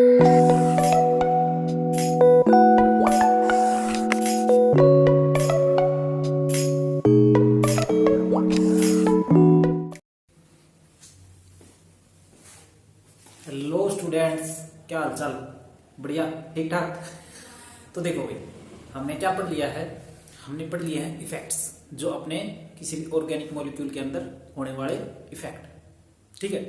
Hello students, क्या हाल चाल? बढ़िया, ठीक ठाक। तो देखो भाई, हमने क्या पढ़ लिया है? हमने पढ़ लिया है इफेक्ट्स, जो अपने किसी भी ऑर्गेनिक मॉलिक्यूल के अंदर होने वाले इफेक्ट। ठीक है,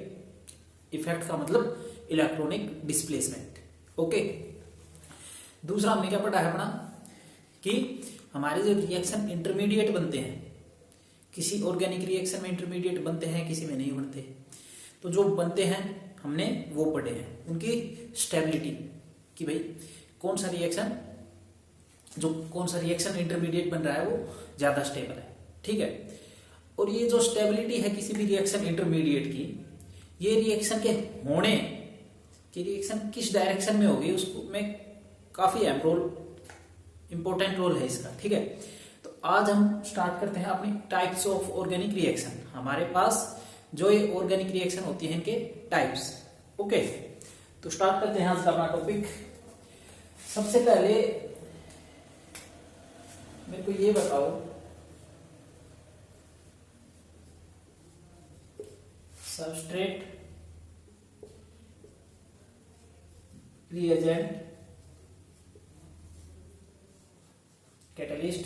इफेक्ट का मतलब इलेक्ट्रॉनिक डिस्प्लेसमेंट। ओके, दूसरा हमने क्या पढ़ा है अपना कि हमारे जो रिएक्शन इंटरमीडिएट बनते हैं, किसी ऑर्गेनिक रिएक्शन में इंटरमीडिएट बनते हैं, किसी में नहीं बनते। तो जो बनते हैं हमने वो पढ़े हैं, उनकी स्टेबिलिटी, कि भाई कौन सा रिएक्शन इंटरमीडिएट बन रहा है वो ज्यादा स्टेबल है। ठीक है, और ये जो स्टेबिलिटी है किसी भी रिएक्शन इंटरमीडिएट की, ये रिएक्शन के होने कि रिएक्शन किस डायरेक्शन में होगी उसको में काफी अहम रोल, इंपॉर्टेंट रोल है इसका। ठीक है, तो आज हम स्टार्ट करते हैं अपनी टाइप्स ऑफ ऑर्गेनिक रिएक्शन। हमारे पास जो ये ऑर्गेनिक रिएक्शन होती है इनके टाइप्स। ओके, तो स्टार्ट करते हैं आज का अपना टॉपिक। सबसे पहले मेरे को ये बताओ, सबस्ट्रेट, रिएजेंट, कैटलिस्ट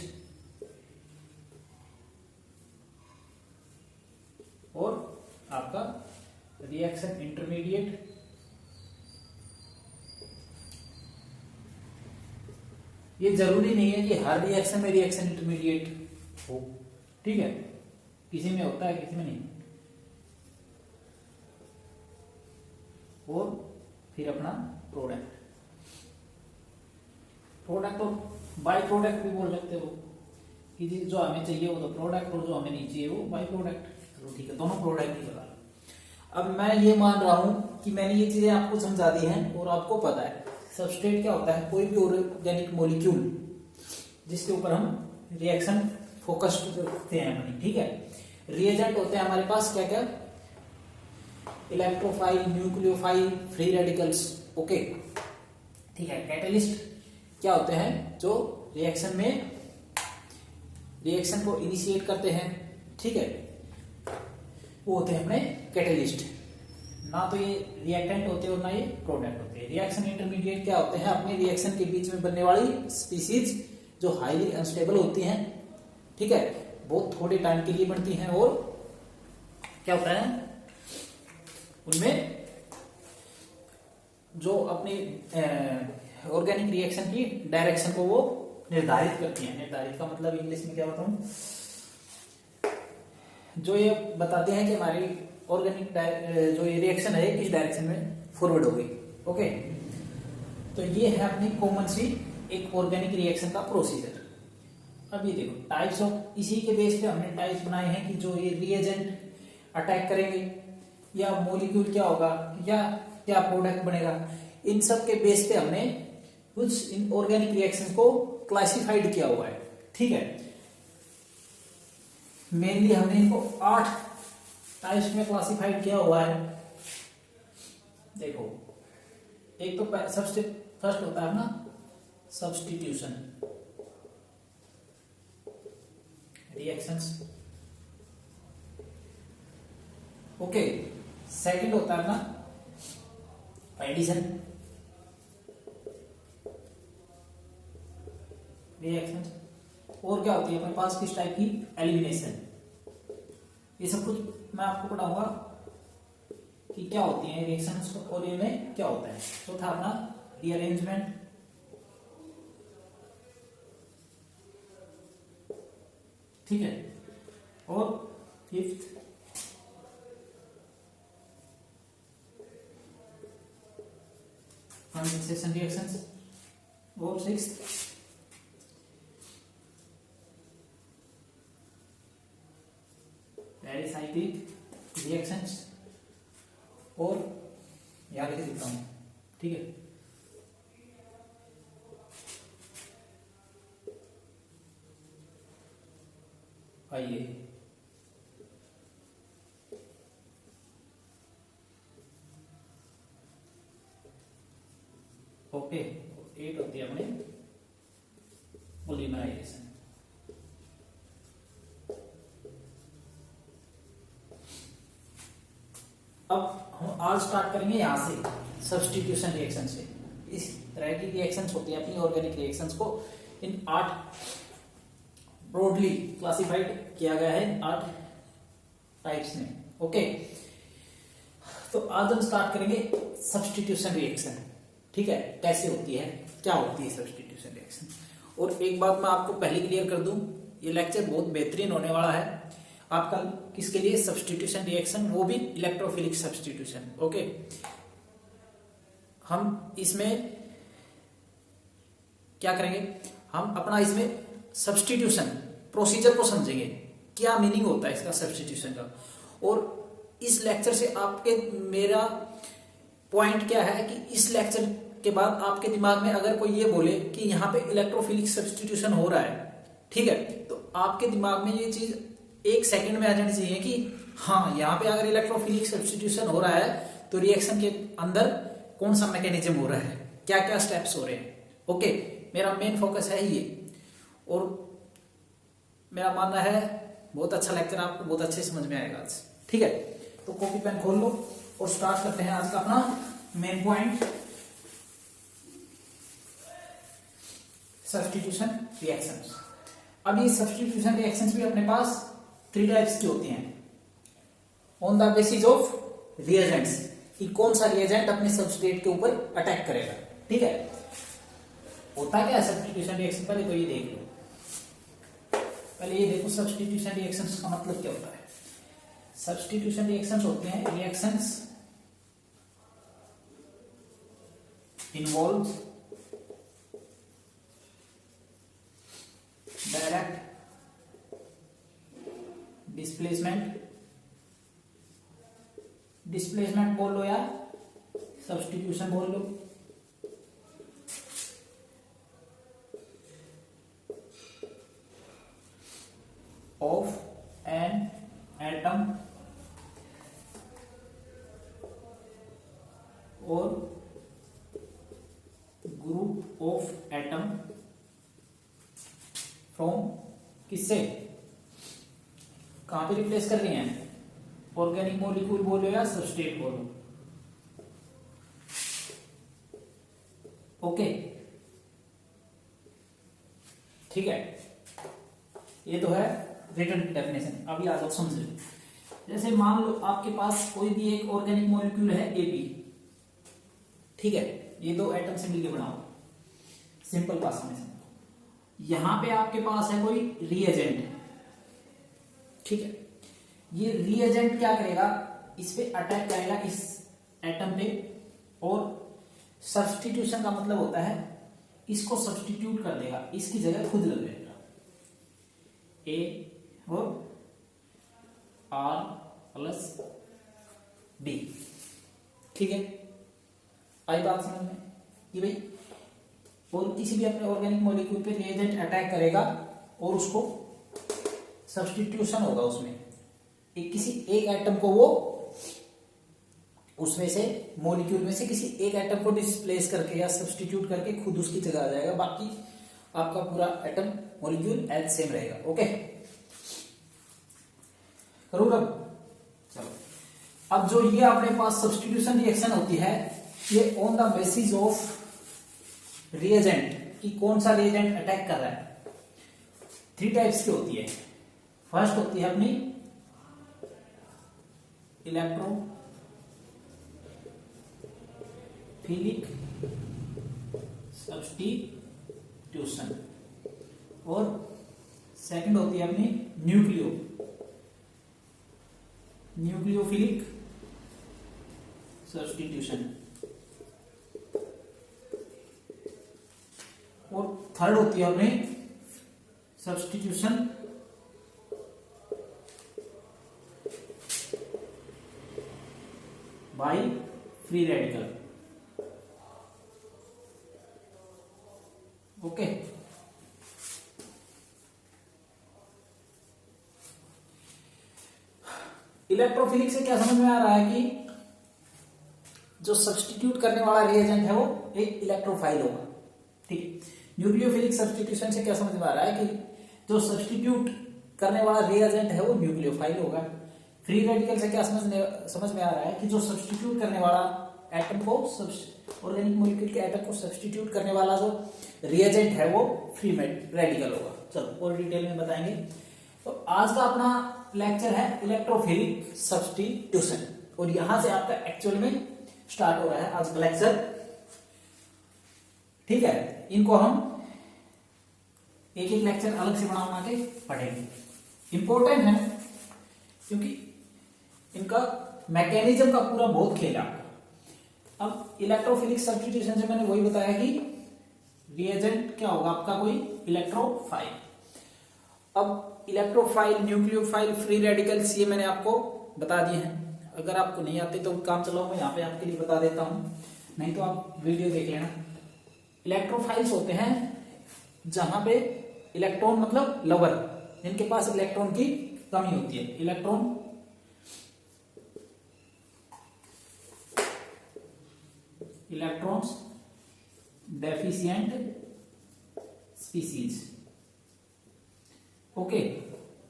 और आपका रिएक्शन इंटरमीडिएट, ये जरूरी नहीं है कि हर रिएक्शन में रिएक्शन इंटरमीडिएट हो। ठीक है, किसी में होता है, किसी में नहीं। और फिर अपना प्रोडक्ट और बाय प्रोडक्ट भी बोल सकते हो कि जो हमें चाहिए वो तो प्रोडक्ट और जो हमें नहीं चाहिए वो बाय प्रोडक्ट। चलो ठीक है, दोनों प्रोडक्ट ही बता। अब मैं ये मान रहा हूं कि मैंने ये चीजें आपको समझा दी हैं और आपको पता है सबस्ट्रेट क्या होता है। कोई भी ऑर्गेनिक मॉलिक्यूल जिसके ऊपर हम रिएक्शन फोकस करते हैं अपनी। ठीक है, रिएजेंट होते हैं हमारे पास क्या क्या? Electrophile, nucleophile, free radicals. Okay, ठीक है। कैटलिस्ट क्या होते हैं? जो रिएक्शन को इनिशिएट करते हैं। ठीक है, वो होते हैं अपने कैटलिस्ट। ना तो ये रिएक्टेंट होते हैं और ना ये प्रोडक्ट होते हैं। रिएक्शन इंटरमीडिएट क्या होते हैं? अपने रिएक्शन के बीच में बनने वाली स्पीसीज जो हाईली अनस्टेबल होती हैं। ठीक है, बहुत थोड़े टाइम के लिए बनती हैं और क्या होता है उनमें जो अपनी ऑर्गेनिक रिएक्शन की डायरेक्शन को वो निर्धारित करती हैं। निर्धारित का मतलब इंग्लिश में क्या बताऊं, जो ये बताते हैं कि हमारी ऑर्गेनिक जो ये रिएक्शन है किस डायरेक्शन में फॉरवर्ड होगी। ओके, तो ये है अपनी कॉमन सी एक ऑर्गेनिक रिएक्शन का प्रोसीजर। अब ये देखो टाइप्स ऑफ, इसी के बेस पे हमने टाइप्स बनाए हैं कि जो ये रिएजेंट अटैक करेंगे या मॉलिक्यूल क्या होगा या क्या प्रोडक्ट बनेगा। इन सब के बेस पे हमने कुछ इन ऑर्गेनिक रिएक्शन को क्लासिफाइड किया हुआ है। ठीक है, मेनली हमने इनको 8 टाइप्स में क्लासिफाइड किया हुआ है। देखो, एक तो सबसे फर्स्ट होता है ना सब्स्टिट्यूशन रिएक्शंस। ओके, सेकंड होता है ना एडिशन रिएक्शंस। और क्या होती है अपने पास किस टाइप की? एलिमिनेशन। ये सब कुछ मैं आपको पढ़ाऊंगा कि क्या होती है रिएक्शंस और इनमें क्या होता है। चौथा अपना रीअरेंजमेंट। ठीक है, और फिफ्थ कंडेंसेशन रिएक्शंस और सिक्स्थ पेरिसाइक्लिक रिएक्शंस। और याद लिख देता हूं। ठीक है, आइए ओके, 8 होती है अपने पॉलीमराइजेशन। अब हम आज स्टार्ट करेंगे यहां से सब्स्टिट्यूशन रिएक्शन से। इस तरह की रिएक्शंस होती है अपनी ऑर्गेनिक रिएक्शंस को इन 8 ब्रॉडली क्लासिफाइड किया गया है 8 टाइप्स में। ओके, तो आज हम स्टार्ट करेंगे सब्स्टिट्यूशन रिएक्शन। ठीक है, कैसे होती है, क्या होती है सब्स्टिट्यूशन रिएक्शन। और एक बात मैं आपको पहले क्लियर कर दूं, ये लेक्चर बहुत बेहतरीन होने वाला है आपका। किसके लिए? सब्स्टिट्यूशन रिएक्शन, वो भी इलेक्ट्रोफिलिक सब्स्टिट्यूशन। ओके, हम इसमें क्या करेंगे, हम अपना इसमें सब्स्टिट्यूशन प्रोसीजर को समझेंगे, क्या मीनिंग होता है इसका सब्स्टिट्यूशन का। और इस लेक्चर से आपके, मेरा पॉइंट क्या है कि इस लेक्चर के बाद आपके दिमाग में अगर कोई ये बोले कि यहाँ पे इलेक्ट्रोफिलिक सब्स्टिट्यूशन हो रहा है, ठीक है, तो आपके दिमाग में ये चीज 1 सेकंड में आ जानी चाहिए कि हाँ, यहाँ पे अगर इलेक्ट्रोफिलिक सब्स्टिट्यूशन हो रहा है तो रिएक्शन के अंदर कौन सा मैकेनिज्म हो रहा है, क्या क्या स्टेप्स हो रहे हैं। ओके, मेरा मेन फोकस है ये, और मेरा मानना है बहुत अच्छा लेक्चर आपको बहुत अच्छे समझ में आएगा आज। ठीक है, तो कॉपी पेन खोल लो और स्टार्ट करते हैं आज का अपना मेन पॉइंट, सब्स्टिट्यूशन रिएक्शंस। अब ये सब्स्टिट्यूशन रिएक्शंस भी अपने पास 3 टाइप्स की होती हैं on the basis of reagents, कि कौन सा रिएजेंट अपने सबस्ट्रेट के ऊपर अटैक करेगा। ठीक है, होता क्या है सब्स्टिट्यूशन रिएक्शन, पहले तो ये देख लो, पहले ये देखो सब्स्टिट्यूशन रिएक्शंस का मतलब क्या होता है। सब्स्टिट्यूशन रिएक्शंस होते हैं रिएक्शंस इन्वॉल्व डायरेक्ट डिस्प्लेसमेंट बोल लो या सब्स्टिट्यूशन बोल लो, ऑफ एन एटम और ग्रुप ऑफ एटम फ्रॉम, किससे, कहां पे रिप्लेस कर रही हैं, ऑर्गेनिक मॉलिक्यूल बोलो या सबस्ट्रेट बोलो। ओके, ठीक है, ये तो है रिटन डेफिनेशन। अभी आ जाओ समझो, जैसे मान लो आपके पास कोई भी एक ऑर्गेनिक मॉलिक्यूल है AB, ठीक है, ये 2 एटम से मिलकर बना हुआ, सिंपल भाषा में समझो। यहां पे आपके पास है कोई रिएजेंट, ठीक है, ये रिएजेंट क्या करेगा, इस पे अटैक करेगा, इस एटम पे, और सब्स्टिट्यूशन का मतलब होता है इसको सब्स्टिट्यूट कर देगा, इसकी जगह खुद लग जाएगा, A और R प्लस B। ठीक है, आई बात समझ में कि भाई, और किसी भी अपने ऑर्गेनिक मॉलिक्यूल पे रिएजेंट अटैक करेगा और उसको सब्स्टिट्यूशन होगा, उसमें किसी एक एटम को वो उसमें से मॉलिक्यूल में से किसी एक एटम को डिस्प्लेस करके या सब्स्टिट्यूट करके खुद उसकी जगह आ जाएगा, बाकी आपका पूरा एटम मॉलिक्यूल एज सेम रहेगा। ओके, करूँ अब, चलो, अब जो ये अपने पास सब्स्टिट्यूशन रिएक्शन होती है, ये on the basis of reagent, कि कौन सा रिएजेंट अटैक कर रहा है, 3 टाइप्स की होती है। फर्स्ट होती है अपनी इलेक्ट्रोफिलिक सब्स्टिट्यूशन, और सेकंड होती है अपनी न्यूक्लियोफिलिक सब्स्टिट्यूशन, और थर्ड होती है अपनी substitution by free radical. Okay, electrophilic से क्या समझ में आ रहा है कि जो सब्स्टिट्यूट करने वाला रिएजेंट है वो एक इलेक्ट्रोफाइल होगा। ठीक है, न्यूक्लियोफिलिक सब्स्टिट्यूशन से क्या समझ में आ रहा है कि जो सब्स्टिट्यूट करने वाला रिएजेंट है वो न्यूक्लियोफाइल होगा। फ्री रेडिकल से क्या समझ में आ रहा है कि जो सब्स्टिट्यूट करने वाला एटम को, ऑर्गेनिक मॉलिक्यूल के एटम को सब्स्टिट्यूट करने वाला जो रिएजेंट है वो फ्री रेडिकल होगा। चलो और डिटेल में बताएंगे। तो आज का अपना लेक्चर है इलेक्ट्रोफिलिक सब्स्टिट्यूशन और यहां से आपका एक्चुअल में स्टार्ट हो रहा है आज का लेक्चर। ठीक है, इनको हम एक एक लेक्चर अलग से बना के पढ़ेंगे। इंपॉर्टेंट है क्योंकि इनका मैकेनिज्म का पूरा बहुत खेल है। अब इलेक्ट्रोफिलिक सब्स्टिट्यूशन से मैंने वही बताया कि रिएजेंट क्या होगा आपका, कोई इलेक्ट्रोफाइल। अब इलेक्ट्रोफाइल, न्यूक्लियोफाइल, फ्री रेडिकल्स ये मैंने आपको बता दिए हैं। अगर आपको नहीं आते तो काम चलाओ, मैं यहाँ पे आपके लिए बता देता हूं, नहीं तो आप वीडियो देख लेना। इलेक्ट्रोफाइल्स होते हैं जहां पे इलेक्ट्रॉन मतलब लवर, जिनके पास इलेक्ट्रॉन की कमी होती है। इलेक्ट्रॉन्स डेफिशिएंट स्पीसीज, ओके,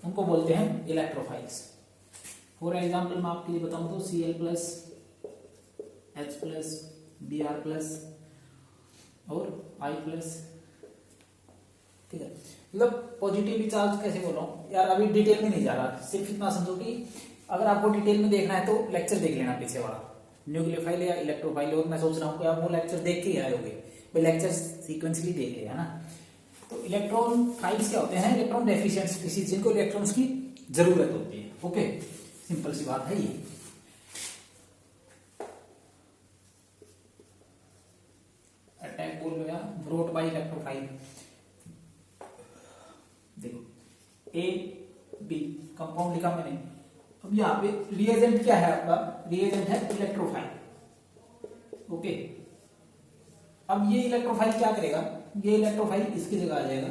उनको बोलते हैं इलेक्ट्रोफाइल्स। फॉर एग्जाम्पल मैं आपके लिए बताऊं तो Cl+, H+, Br+ और I+। ठीक है, मतलब पॉजिटिवली चार्ज कैसे बोल रहा हूं यार, अभी डिटेल में नहीं जा रहा, सिर्फ इतना समझो कि अगर आपको डिटेल में देखना है तो लेक्चर देख लेना पीछे वाला, न्यूक्लियोफाइल या इलेक्ट्रोफाइल। और मैं सोच रहा हूँ कि आप वो लेक्चर देख के ही आए होगे, भाई लेक्चर सीक्वेंसली देख रहे हैं ना। तो इलेक्ट्रॉन फाइल्स क्या होते हैं, इलेक्ट्रॉन डेफिशिएंट स्पीसीज, जिनको इलेक्ट्रॉन्स की जरूरत होती है। ओके, सिंपल सी बात है ये। अटैक बोल लो या ब्रोट बाय इलेक्ट्रोफाइल। देखो ए बी कंपाउंड लिखा मैंने। अब यहाँ पे रिएजेंट क्या है आपका, रिएजेंट है इलेक्ट्रोफाइल। ओके, अब ये इलेक्ट्रोफाइल क्या करेगा, ये इलेक्ट्रोफाइल इसकी जगह आ जाएगा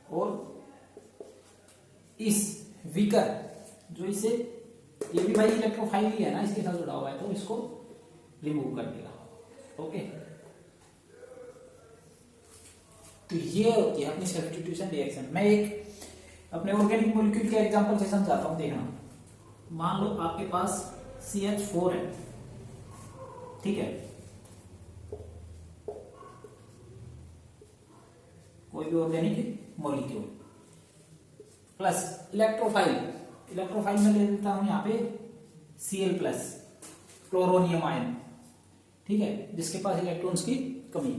और इस वीकर जो इसे, ये भी भाई इलेक्ट्रोफाइल ही है ना, इसके साथ जुड़ा हुआ है, तो इसको रिमूव कर देगा। ओके, तो ये होती है अपनी सब्स्टिट्यूशन रिएक्शन। मैं एक अपने ऑर्गेनिक मॉलिक्यूल के एग्जांपल से समझाता हूं, देखना। मान लो आपके पास CH4 है, ठीक है, कोई भी organic molecule plus electrophile. Electrophile में ले लेता हूं यहां पे Cl+, क्लोरोनियम आयन, ठीक है, जिसके पास इलेक्ट्रॉन्स की कमी।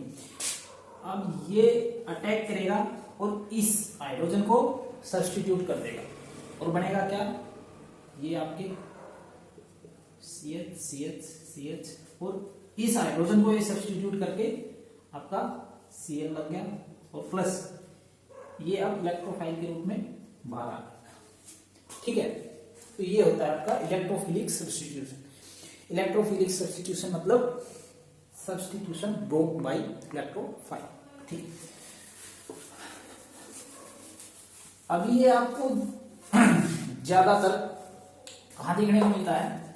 अब ये अटैक करेगा और इस हाइड्रोजन को सब्स्टिट्यूट कर देगा और बनेगा क्या, ये आपके CH CH CH, और इस हाइड्रोजन को ये सब्स्टिट्यूट करके आपका Cl लग गया और प्लस ये अब इलेक्ट्रोफाइल के रूप में बाहर आ गया। ठीक है, तो ये होता है आपका इलेक्ट्रोफिलिक सब्स्टिट्यूशन। इलेक्ट्रोफिलिक सब्स्टिट्यूशन मतलब सब्स्टिट्यूशन ब्रोक बाय इलेक्ट्रोफाइल। ठीक, अभी ये आपको ज्यादातर कहां देखने को मिलता है,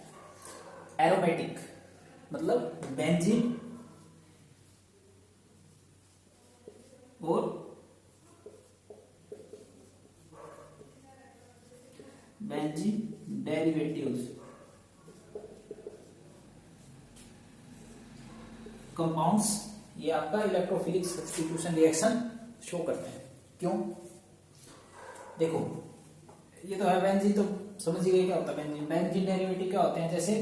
एरोमेटिक मतलब बेंजीन और बेंजीन डेरिवेटिव्स कंपाउंड्स, ये आपका इलेक्ट्रोफिलिक सब्स्टिट्यूशन रिएक्शन शो करते हैं। क्यों, देखो ये तो है बेंजीन, तो समझ गए क्या होता है बेंजीन। बेंजीन डेरिवेटिव क्या होते हैं, जैसे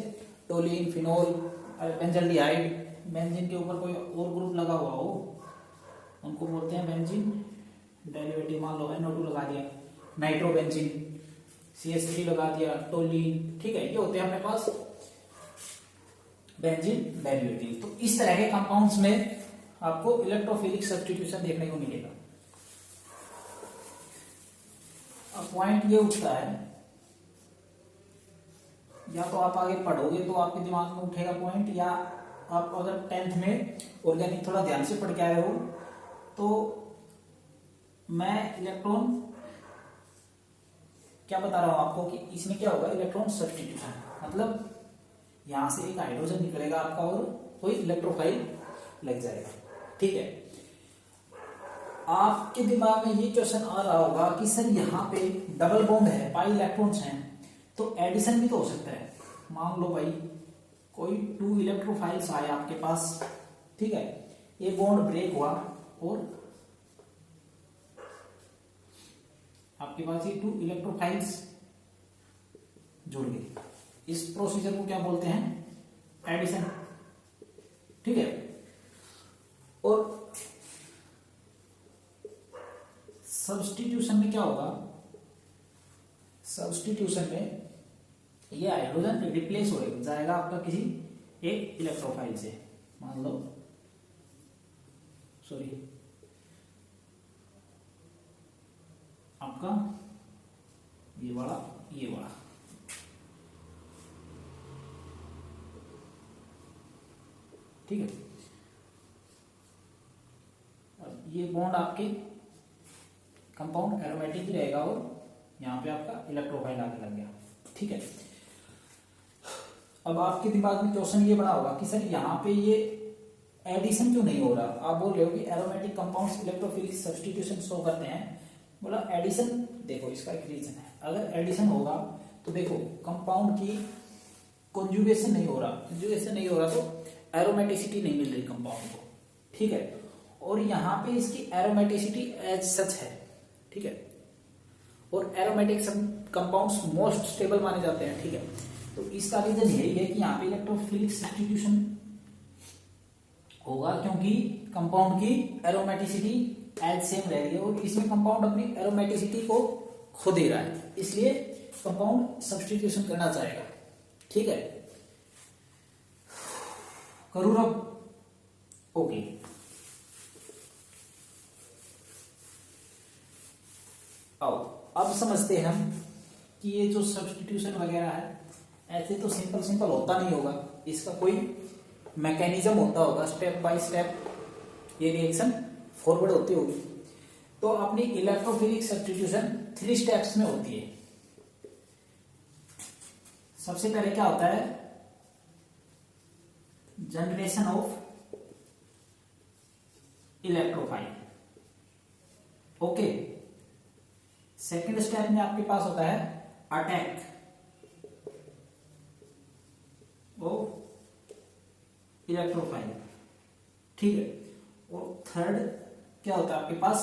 टोलिन, फिनोल, बेंजल्डिहाइड, बेंजीन के ऊपर कोई और ग्रुप लगा हुआ हो उनको बोलते हैं बेंजीन डेरिवेटिव। मान लो NO2 लगा दिया, नाइट्रोबेंजीन, CH3 लगा दिया, टोलिन, ठीक है, ये होते हैं अपने पास बेंजीन डेरिवेटिव। तो इस तरह के कंपाउंड्स में आपको इलेक्ट्रोफिलिक सब्स्टिट्यूशन देखने को मिलेगा। अब पॉइंट ये उठता है, या तो आप आगे पढ़ोगे तो आपके दिमाग में उठेगा पॉइंट, या आप अगर 10th में ऑर्गेनिक थोड़ा ध्यान से पढ़ के आए हो तो मैं इलेक्ट्रॉन क्या बता रहा हूं आपको कि इसमें क्या होगा, इलेक्ट्रॉन सब्स्टिट्यूशन, मतलब यहां से एक हाइड्रोजन निकलेगा आपका और कोई इलेक्ट्रोफाइल लग जाएगा। ठीक है, आपके दिमाग में ये क्वेश्चन आ रहा होगा कि सर यहाँ पे डबल बॉन्ड है, पाई इलेक्ट्रॉन्स हैं, तो एडिशन भी तो हो सकता है। मान लो भाई कोई 2 इलेक्ट्रोफाइल्स आए आपके पास, ठीक है, ये बॉन्ड ब्रेक हुआ और आपके पास ये 2 इलेक्ट्रोफाइल्स जुड़ गए। इस प्रोसीजर को क्या बोलते हैं, एडिशन। ठीक है, और सब्स्टिट्यूशन में क्या होगा, सब्स्टिट्यूशन में ये हाइड्रोजन रिप्लेस हो जाएगा आपका किसी एक इलेक्ट्रोफाइल से। मान लो सॉरी आपका ये वाला, ये वाला, ठीक है, अब ये बॉन्ड आपके कंपाउंड एरोमेटिक ही रहेगा और यहाँ पे आपका इलेक्ट्रोफाइल आके लग गया। ठीक है, अब आपके दिमाग में क्वेश्चन ये बना होगा कि सर यहाँ पे ये एडिशन क्यों नहीं हो रहा। आप बोल रहे हो कि aromatic compounds electrophilic substitution show करते हैं। बोला एडिशन, देखो इसका एक रीजन है, अगर एडिशन होगा तो देखो कंपाउंड की कॉन्जुगेशन नहीं हो रहा, कॉन्जुगेशन नहीं हो रहा तो एरोमेटिसिटी नहीं मिल रही कंपाउंड को। ठीक है, और यहाँ पे इसकी एरोमेटिसिटी एज सच है। ठीक है, और एरोमेटिक कंपाउंड्स मोस्ट स्टेबल माने जाते हैं। ठीक है, तो इसका रीजन यही है कि यहाँ पे इलेक्ट्रोफिलिक सब्स्टिट्यूशन होगा क्योंकि कंपाउंड की एरोमेटिसिटी एज सेम रह रही है और इसमें कंपाउंड अपनी एरोमेटिसिटी को खो दे रहा है, इसलिए कंपाउंड सब्स्टिट्यूशन करना चाहेगा। ठीक है, करूँ अब, ओके। आओ अब समझते हैं हम कि ये जो सब्स्टिट्यूशन वगैरह है ऐसे तो सिंपल होता नहीं होगा, इसका कोई मैकेनिज्म होता होगा, स्टेप बाय स्टेप ये रिएक्शन फॉरवर्ड होती होगी। तो अपनी इलेक्ट्रोफिलिक सब्स्टिट्यूशन 3 स्टेप्स में होती है। सबसे पहले क्या होता है, generation of electrophile. Okay, second step में आपके पास होता है अटैक ऑफ इलेक्ट्रोफाइल। ठीक है, और थर्ड क्या होता है आपके पास,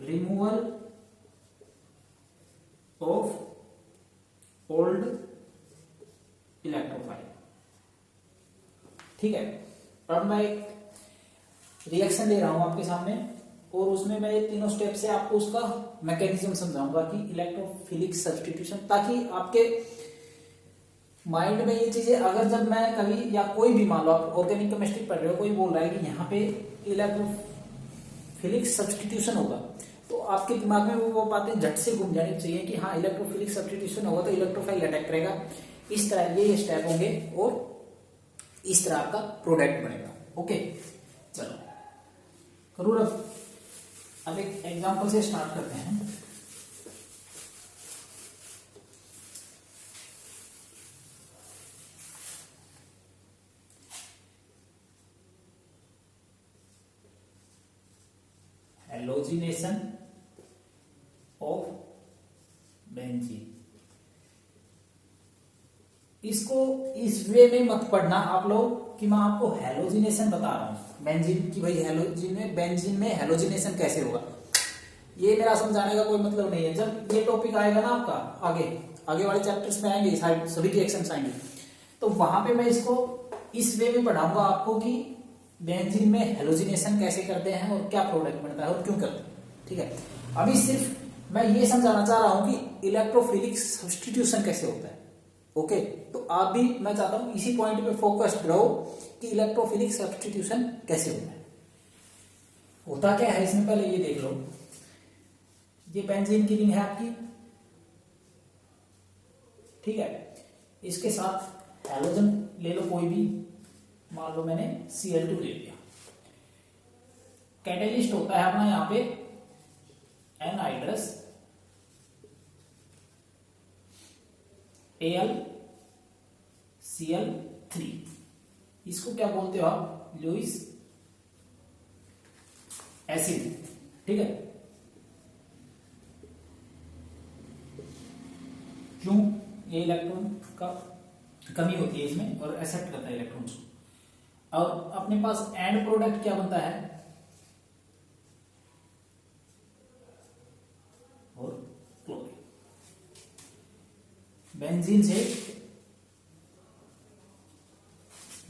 रिमूवल ऑफ ओल्ड इलेक्ट्रोफाइल। ठीक है, अब मैं एक रिएक्शन दे रहा हूं आपके सामने और उसमें मैं ये तीनों स्टेप से आपको उसका मैकेनिज्म समझाऊंगा कि इलेक्ट्रोफिलिक सब्स्टिट्यूशन, ताकि आपके माइंड में ये चीजें, अगर जब मैं कभी या कोई भी, मान लो आप ऑर्गेनिक केमिस्ट्री पढ़ रहे हो, कोई बोल रहा है कि यहाँ पे इलेक्ट्रोफिलिक सब्स्टिट्यूशन होगा, तो आपके दिमाग में वो बातें झट से घूम जानी चाहिए कि हाँ इलेक्ट्रोफिलिक सब्स्टिट्यूशन होगा तो इलेक्ट्रोफाइल अटैक करेगा, इस तरह ये स्टेप होंगे और इस तरह आपका प्रोडक्ट बनेगा। ओके, चलो करूँ अब एक एग्जांपल से स्टार्ट करते हैं। Halogenation of benzene. इसको इस वे में मत पढ़ना आप लोग कि मैं आपको हेलोजिनेशन बता रहा हूं बेंजीन की, भाई बेंजीन में हेलोजिनेशन कैसे होगा, ये मेरा समझाने का कोई मतलब नहीं है। जब ये टॉपिक आएगा ना आपका आगे वाले चैप्टर्स में आएंगे, सभी रिएक्शंस आएंगे, तो वहां पे मैं इसको इस वे में पढ़ाऊंगा आपको कि बेंजीन में हेलोजिनेशन कैसे करते हैं और क्या प्रोडक्ट बनता है और क्यों करते हैं। ठीक है, अभी सिर्फ मैं ये समझाना चाह रहा हूं कि इलेक्ट्रोफिलिक सब्स्टिट्यूशन कैसे होता है। ओके, तो आप भी, मैं चाहता हूं इसी पॉइंट पे फोकस्ड रहो कि इलेक्ट्रोफिलिक सब्स्टिट्यूशन कैसे होता है। होता क्या है इसमें, पहले ये देख लो, ये बेंजीन की रिंग है आपकी। ठीक है, इसके साथ हैलोजन ले लो कोई भी, मान लो मैंने Cl2 ले लिया। कैटेलिस्ट होता है अपना यहाँ पे एनहाइड्रस AlCl3। इसको क्या बोलते हो आप? Lewis acid. ठीक है, क्यों? ये इलेक्ट्रॉन का कमी होती है इसमें और एक्सेप्ट करता है इलेक्ट्रॉन्स को। और अपने पास एंड प्रोडक्ट क्या बनता है? और क्लोरीन। बेंजीन से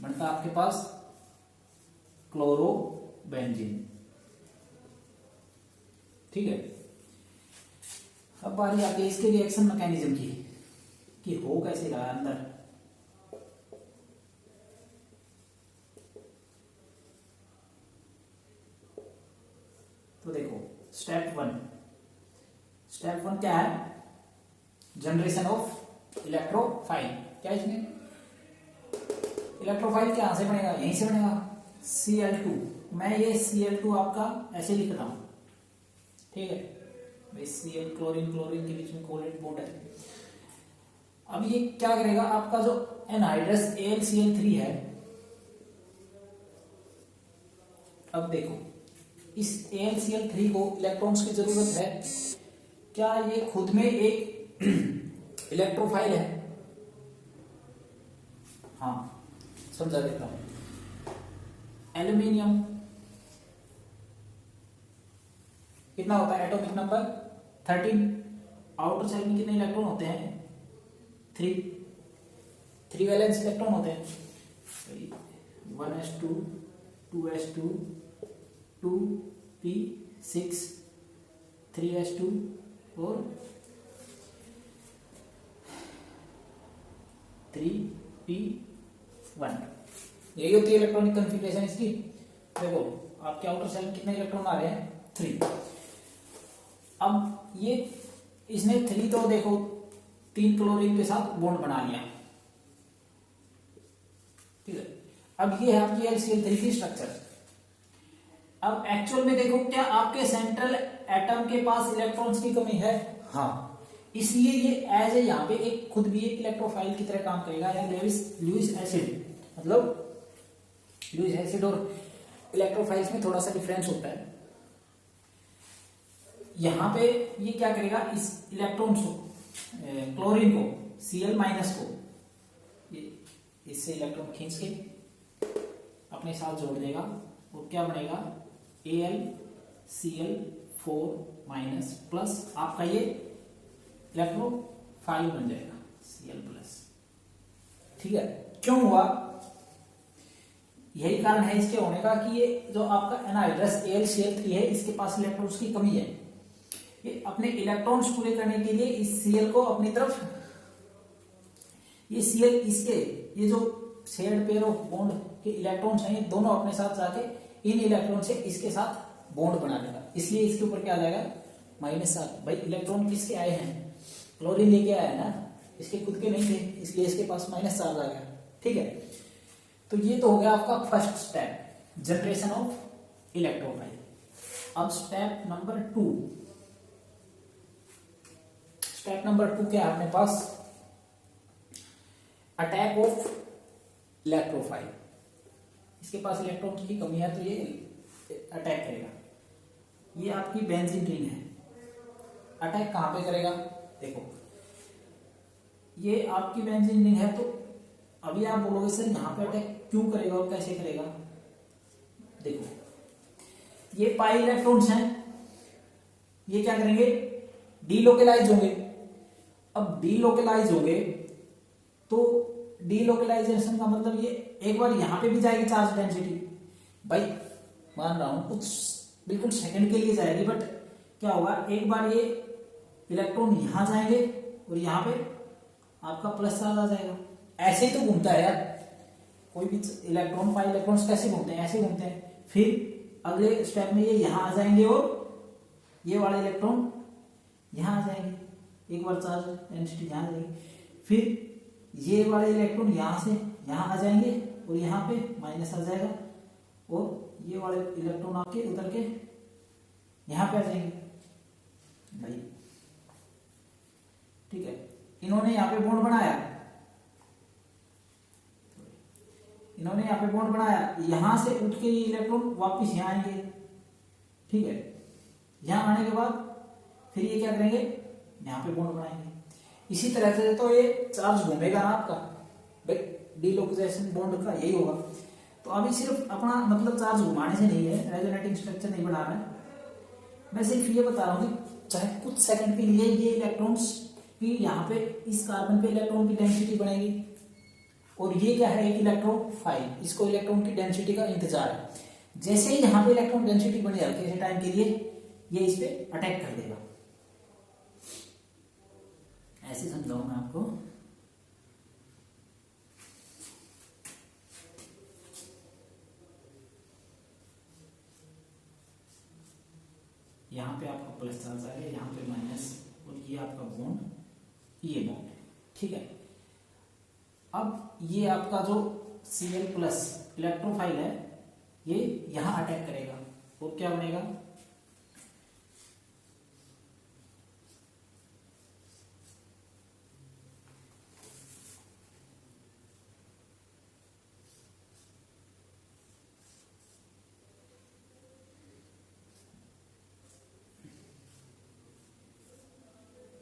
बनता आपके पास क्लोरोबेंजीन। ठीक है, अब बारी आती है इसके रिएक्शन मैकेनिज्म की कि हो कैसे रहा है अंदर। तो देखो स्टेप वन क्या है? Generation of electrophile. क्या इसमें इलेक्ट्रोफाइल कहां से बनेगा? यहीं से बनेगा, Cl2। मैं ये Cl2 आपका ऐसे लिख रहा हूं, ठीक है भाई, Cl क्लोरीन के बीच में कोवैलेंट बॉन्ड है। अब ये क्या करेगा? आपका जो एनहाइड्रस AlCl3 है, अब देखो इस AlCl3 को इलेक्ट्रॉन्स की जरूरत है। क्या ये खुद में एक इलेक्ट्रोफाइल है? हाँ, समझा देता हूं। एल्यूमिनियम कितना होता है? Atomic number 13। आउटर साइड में कितने इलेक्ट्रॉन होते हैं? 3 वैलेंस इलेक्ट्रॉन होते हैं। 1s2 2s2 2p6 3s2 और 3p1। यही होती है इलेक्ट्रॉनिक कॉन्फ़िगरेशन इसकी। देखो आपके आउटर सेल में कितने इलेक्ट्रॉन आ रहे हैं? 3। अब ये इसने 3 तो देखो 3 क्लोरीन के साथ बॉन्ड बना लिया, ठीक है। अब ये है आपकी LCl3 की स्ट्रक्चर। अब एक्चुअल में देखो, क्या आपके सेंट्रल एटम के पास इलेक्ट्रॉन्स की कमी है? हाँ, इसलिए ये एज ए यहाँ पे एक खुद भी एक इलेक्ट्रोफाइल की तरह काम करेगा। लुईस एसिड, मतलब लुईस एसिड और इलेक्ट्रोफाइल्स में थोड़ा सा डिफरेंस होता है। यहां पे ये क्या करेगा? इस इलेक्ट्रॉन को, क्लोरीन को, Cl- को ये इससे इलेक्ट्रॉन खींच के अपने साथ जोड़ देगा और क्या बनेगा? AlCl4- प्लस आपका ये इलेक्ट्रोफाइल बन जाएगा Cl+। ठीक है, क्यों हुआ? यही कारण है इसके होने का कि ये जो आपका एनहाइड्रस AlCl3 है, इसके पास इलेक्ट्रॉन्स की कमी है। ये अपने इलेक्ट्रॉन्स पूरे करने के लिए इस Cl को अपनी तरफ, ये Cl इसके ये जो शेयर्ड पेयर ऑफ बॉन्ड के इलेक्ट्रॉन्स हैं, ये दोनों अपने साथ जाके इन इलेक्ट्रॉन से इसके साथ बॉन्ड बना देगा। इसलिए इसके ऊपर क्या आ जाएगा? -7। भाई इलेक्ट्रॉन किसके आए हैं? क्लोरीन लेके आया है ना, इसके खुद के नहीं थे, इसलिए इसके पास -4 आ गया। ठीक है, तो ये तो हो गया आपका first step, generation of electrophile. अब स्टेप नंबर 2 क्या है अपने पास? Attack of electrophile. इसके पास इलेक्ट्रॉन की कमी है तो ये अटैक करेगा। ये आपकी बेंजीन रिंग है, अटैक कहां पे करेगा? देखो ये आपकी बेंजीन रिंग है, तो अभी आप बोलोगे सर यहां पे अटैक क्यों करेगा और कैसे करेगा? देखो ये पाई इलेक्ट्रॉन्स हैं, ये क्या करेंगे? डीलोकेलाइज होंगे। अब डीलोकेलाइज होंगे तो डीलोकेलाइजेशन का मतलब ये एक बार यहां पे भी जाएगी चार्ज डेंसिटी। भाई मान रहा हूं कुछ बिल्कुल सेकंड के लिए जाएगी, बट क्या होगा? एक बार ये इलेक्ट्रॉन यहां जाएंगे और यहां पे आपका प्लस चार्ज आ जाएगा। ऐसे ही तो घूमता है यार, कोई भी इलेक्ट्रॉन पाई इलेक्ट्रॉन्स कैसे घूमते हैं? ऐसे घूमते हैं। फिर अगले स्टेप में ये यहां आ जाएंगे और ये वाले इलेक्ट्रॉन यहां आ जाएंगे, एक बार चार्ज डेंसिटी यहां आ जाएगी। फिर ये वाले इलेक्ट्रॉन यहां से यहां आ जाएंगे और यहां पे माइनस आ जाएगा, और ये वाले इलेक्ट्रॉन आपके उतर के यहां पे आ जाएंगे भाई। ठीक है, इन्होंने यहाँ पे बॉन्ड बनाया, इन्होंने यहाँ पे बॉन्ड बनाया, यहां से उठ के ये इलेक्ट्रॉन वापस यहाँ आएंगे, ठीक है। यहां आने के बाद फिर ये क्या करेंगे, यहाँ पे बॉन्ड बनाएंगे। इसी तरह से तो ये चार्ज घूमेगा ना आपका, डिलोकेशन बॉन्ड का यही होगा। तो अभी सिर्फ अपना मतलब चार्ज घुमाने से नहीं है, रेजोनेटिंग स्ट्रक्चर नहीं बना रहा है, मैं सिर्फ ये बता रहा हूँ कि चाहे कुछ सेकंड के लिए ये इलेक्ट्रॉन्स की यहाँ पे इस कार्बन पे इलेक्ट्रॉन की डेंसिटी बढ़ेगी, और ये क्या है, एक इलेक्ट्रोफाइल, इसको इलेक्ट्रॉन की डेंसिटी का इंतजार है। जैसे ही यहाँ पे इलेक्ट्रॉन डेंसिटी बढ़ जाती है टाइम के लिए, ये इस पे अटैक कर देगा। ऐसे समझाऊं मैं आपको, यहाँ पे आपका प्लस चार्ज आ गया, यहाँ पे माइनस, और ये आपका बॉन्ड, ये बॉन्ड, ठीक है। अब ये आपका जो Cl प्लस इलेक्ट्रोफाइल है, ये यहां अटैक करेगा, और क्या बनेगा,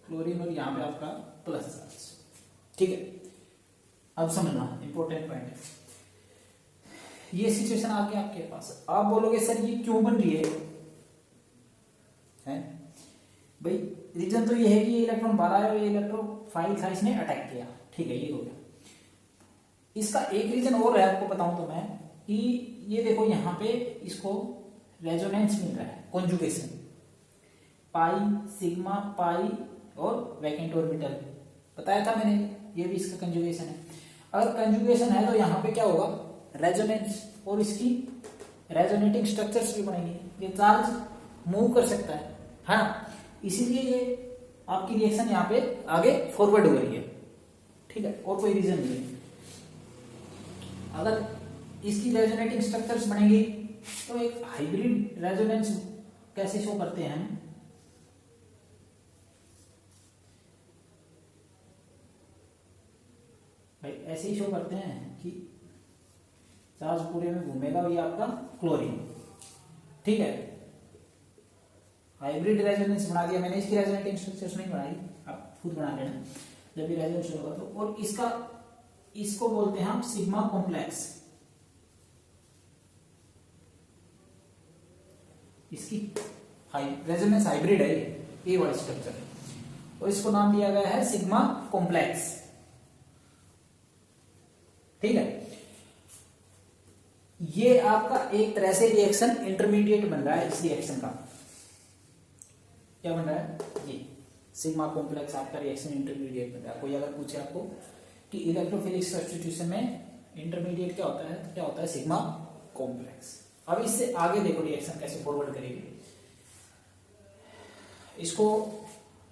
क्लोरीन, और यहां पे आपका प्लस चार्ज, ठीक है। अब समझना इंपॉर्टेंट पॉइंट है, ये सिचुएशन आ गया आपके पास। आप बोलोगे सर ये क्यों बन रही है भाई, रीजन तो ये है कि ये इलेक्ट्रॉन बाहर आया, ये इलेक्ट्रोफाइल था, इसने अटैक किया, ठीक है, ये हो गया। इसका एक रीजन और है, आपको बताऊं तो मैं, कि ये देखो यहाँ पे इसको रेजोनेंस मिल रहा है, कॉन्जुगेशन, पाई, सिग्मा, पाई और वैकेंट ऑर्बिटल बताया था मैंने, ये भी इसका कंजुगेशन है। अगर कंजुगेशन है तो यहाँ पे क्या होगा, रेजोनेंस, और इसकी रेजोनेटिंग स्ट्रक्चर्स भी बनेंगे, ये चार्ज मूव कर सकता है ना, इसीलिए ये आपकी रिएक्शन यहाँ पे आगे फॉरवर्ड हो रही है, ठीक है, और कोई रीजन नहीं है। अगर इसकी रेजोनेटिंग स्ट्रक्चर्स बनेगी तो एक हाइब्रिड रेजोनेंस कैसे शो करते हैं हम, भाई ऐसे ही शो करते हैं कि चार्ज पूरे में घूमेगा, ये आपका क्लोरीन, ठीक है। हाइब्रिड रेजोनेंस बना दिया मैंने, इसकी रेजोनेटिंग स्ट्रक्चर्स नहीं बनाई, आप खुद बना लेना जब भी रेजोनेंस होगा तो। और इसको बोलते हैं हम सिग्मा कॉम्प्लेक्स, इसकी रेजोनेंस हाइब्रिड है, ये वाला स्ट्रक्चर है, और इसको नाम दिया गया है सिग्मा कॉम्प्लेक्स, ठीक है। ये आपका एक तरह से रिएक्शन इंटरमीडिएट बन रहा है, इस रिएक्शन का क्या बन रहा है, ये सिग्मा कॉम्प्लेक्स आपका रिएक्शन इंटरमीडिएट बन रहा है। कोई अगर पूछे आपको कि इलेक्ट्रोफिलिक सब्स्टिट्यूशन में इंटरमीडिएट क्या होता है, तो क्या होता है, सिग्मा कॉम्प्लेक्स। अब इससे आगे देखो रिएक्शन कैसे फॉरवर्ड करेगी, इसको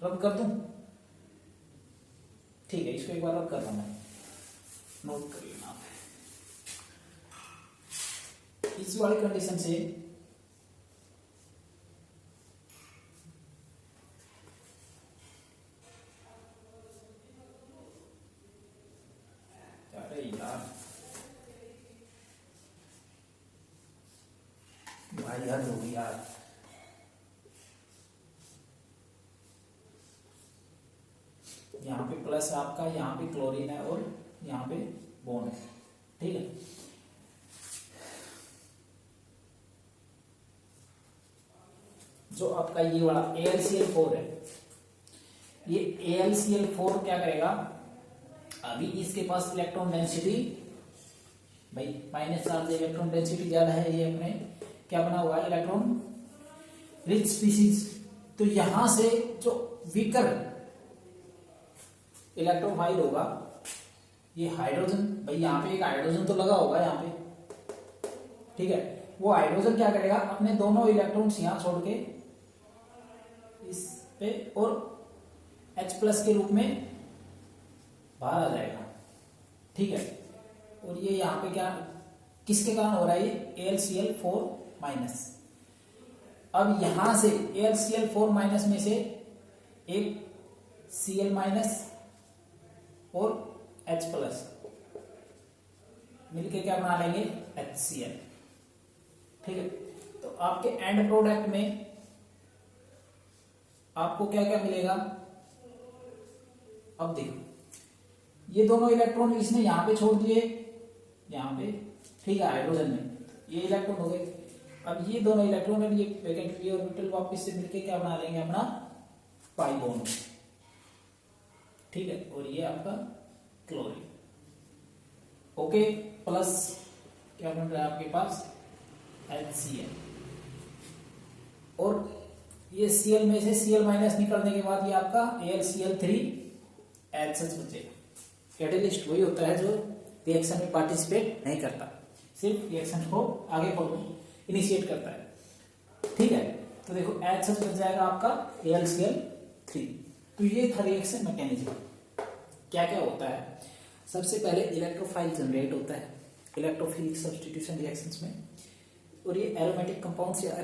रब कर दूं, ठीक है, इसको एक बार रब कर दूं मैं, नोट कर लेना। इस वाली कंडीशन से अरे यार भाई हद हो गई यार, यहाँ पे प्लस आपका, यहाँ पे क्लोरीन है और यहाँ पे बॉन्ड है, ठीक है। जो आपका ये वाला AlCl4 है, ये AlCl4 क्या करेगा, अभी इसके पास इलेक्ट्रॉन डेंसिटी, भाई माइनस चार्ज, इलेक्ट्रॉन डेंसिटी ज्यादा है, ये अपने क्या बना हुआ है, इलेक्ट्रॉन रिच स्पीसीज। तो यहां से जो वीकर इलेक्ट्रोफाइल होगा, ये हाइड्रोजन, भाई यहाँ पे एक हाइड्रोजन तो लगा होगा यहाँ पे, ठीक है, वो हाइड्रोजन क्या करेगा, अपने दोनों इलेक्ट्रॉन्स यहां छोड़ के इस पे और H+ के रूप में बाहर आ जाएगा, ठीक है। और ये यहाँ पे क्या, किसके कारण हो रहा है, ये AlCl4-। अब यहां से AlCl4- में से एक Cl- और H प्लस मिलके क्या बना लेंगे HCl। ठीक है, तो आपके एंड प्रोडक्ट में आपको क्या क्या मिलेगा। अब देखो, ये दोनों इलेक्ट्रॉन इसने यहां पे छोड़ दिए, यहां पे, ठीक है, हाइड्रोजन में ये इलेक्ट्रॉन हो गए। अब ये दोनों इलेक्ट्रॉन और ये वैकेंट पी ऑर्बिटल वापस से मिलके क्या बना लेंगे अपना पाई बॉन्ड। ठीक है, और ये आपका क्लोरीन। ओके, प्लस क्या बन रहा है आपके पास HCl, और ये Cl में से Cl माइनस निकलने के बाद ये आपका AlCl3H बचेगा। कैटेलिस्ट वही होता है जो रिएक्शन में पार्टिसिपेट नहीं करता, सिर्फ रिएक्शन को आगे इनिशिएट करता है। ठीक है, तो देखो H बच जाएगा आपका AlCl3। तो ये था रिएक्शन मैकेनिज्म। क्या क्या होता है, सबसे पहले इलेक्ट्रोफाइल जनरेट होता है इलेक्ट्रोफिलिक सब्स्टिट्यूशन रिएक्शंस में, और ये एरोमेटिक कंपाउंड्स या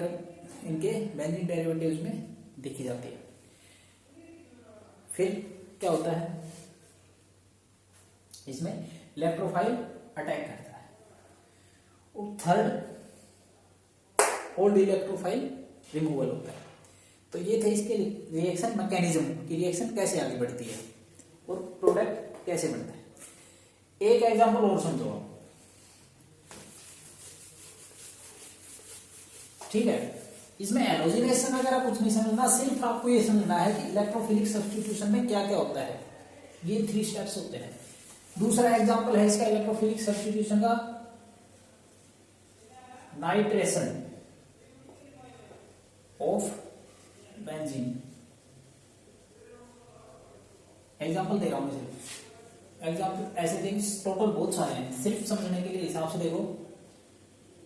इनके बेंजीन डेरिवेटिव्स में देखी जाती है। फिर क्या होता है, इसमें इलेक्ट्रोफाइल अटैक करता है, और थर्ड ओल्ड इलेक्ट्रोफाइल रिमूवल होता है। तो ये थे इसके रिएक्शन मैकेनिज्म की, रिएक्शन कैसे आगे बढ़ती है और प्रोडक्ट कैसे बनता है। एक एग्जांपल और समझो आप। ठीक है, इसमें एलोजिनेशन वगैरह कुछ नहीं समझना, सिर्फ आपको ये समझना है कि इलेक्ट्रोफिलिक सब्स्टिट्यूशन में क्या क्या होता है। ये 3 स्टेप्स होते हैं। दूसरा एग्जांपल है इसका इलेक्ट्रोफिलिक सब्स्टिट्यूशन का, नाइट्रेशन ऑफ बेंजीन। एग्जांपल दे रहा हूं मैं, एग्जांपल ऐसे देखिए, टोटल बहुत सारे हैं, सिर्फ समझने के लिए हिसाब से देखो।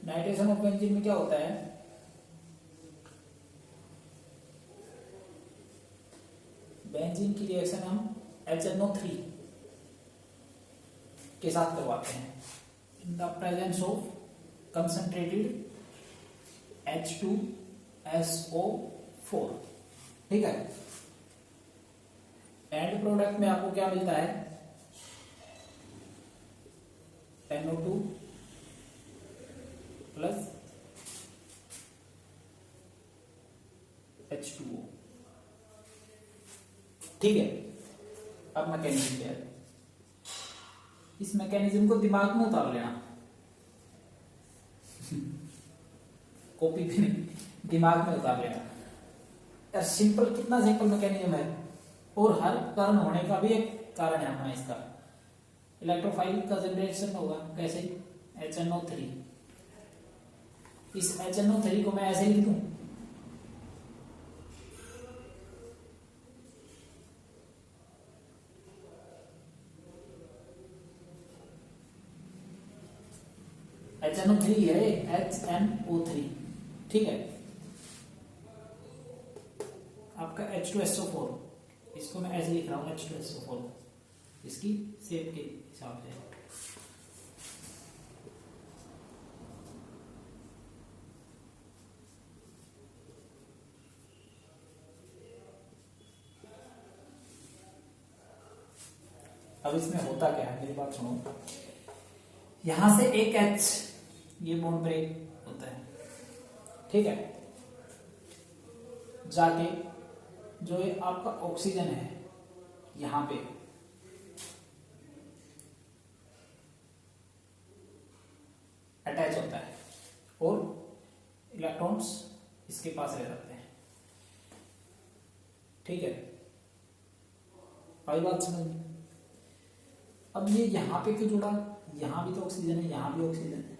नाइट्रेशन ऑफ बेंजीन में क्या होता है, बेंजीन की रिएक्शन हम HNO3 के साथ करवाते हैं in the presence of concentrated H2SO4। ठीक है, एंड प्रोडक्ट में आपको क्या मिलता है, NO2 प्लस H2O। ठीक है, अब मैकेनिज्म क्या है, इस मैकेनिज्म को दिमाग में उतार लेना, कॉपी पे नहीं, दिमाग में उतार लेना यार। सिंपल, कितना सिंपल मैकेनिज्म है, और हर कारण होने का भी एक कारण है हमारा इसका। इलेक्ट्रोफाइल का जनरेशन होगा कैसे, HNO3। इस HNO3 को मैं ऐसे लिख दूं, HNO3 है, HNO3। ठीक है, आपका H2SO4, इसको मैं ऐसे लिख रहा हूं H2SO4, इसकी शेप के हिसाब से। अब इसमें होता क्या है, मेरी बात सुनो। यहां से एक H ये बॉन्ड ब्रेक होता है, ठीक है, जाके जो ये आपका ऑक्सीजन है यहां पे अटैच होता है, और इलेक्ट्रॉन्स इसके पास रह जाते हैं। ठीक है, आई बात समझ में। अब ये यहां पे क्यों जुड़ा, यहां भी तो ऑक्सीजन है, यहां भी ऑक्सीजन है।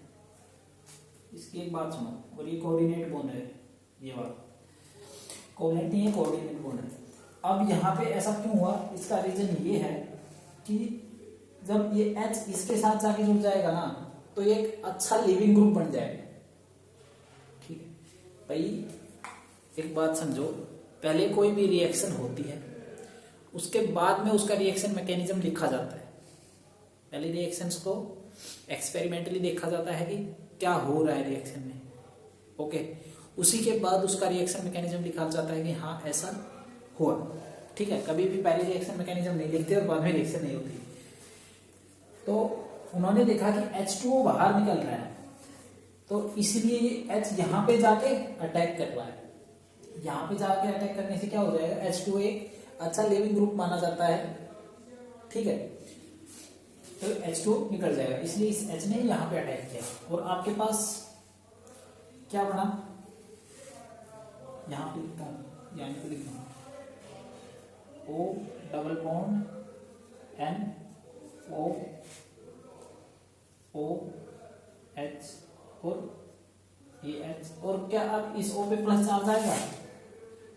इसकी एक बात सुनो, और ये कोऑर्डिनेट बॉन्ड है, ये वाला कोऑर्डिनेट नहीं है, कोऑर्डिनेट बॉन्ड है। अब यहाँ पे ऐसा क्यों हुआ, इसका रीजन ये है कि जब ये H इसके साथ जाके जुड़ जाएगा ना, तो ये एक अच्छा लिविंग ग्रुप बन जाएगा। ठीक है भाई, एक बात समझो, पहले कोई भी रिएक्शन होती है, उसके बाद में उसका रिएक्शन मैकेनिज्म लिखा जाता है। पहले रिएक्शंस को एक्सपेरिमेंटली देखा जाता है कि क्या हो रहा है रिएक्शन में, ओके। उसी के बाद उसका रिएक्शन मैकेनिज्म लिखा जाता है कि हाँ ऐसा हुआ। ठीक है, कभी भी पहले रिएक्शन मैकेनिज्म नहीं लिखते और बाद में रिएक्शन नहीं होती। तो उन्होंने देखा कि H2O बाहर निकल रहा है, तो इसलिए ये H यहाँ पे जाके अटैक कर रहा है। यहाँ पे जाके अटैक करने से क्या हो जाएगा, H2O एक अच्छा लिविंग ग्रुप माना जाता है, ठीक है, तो H2O निकल जाएगा, इसलिए इस H ने यहाँ पे अटैक किया और आपके पास क्या बना, यहाँ पे लिखता हूँ, यहाँ पे लिखता हूँ O double bond N O O H और ये H, और क्या अब इस O पे प्लस चार्ज आएगा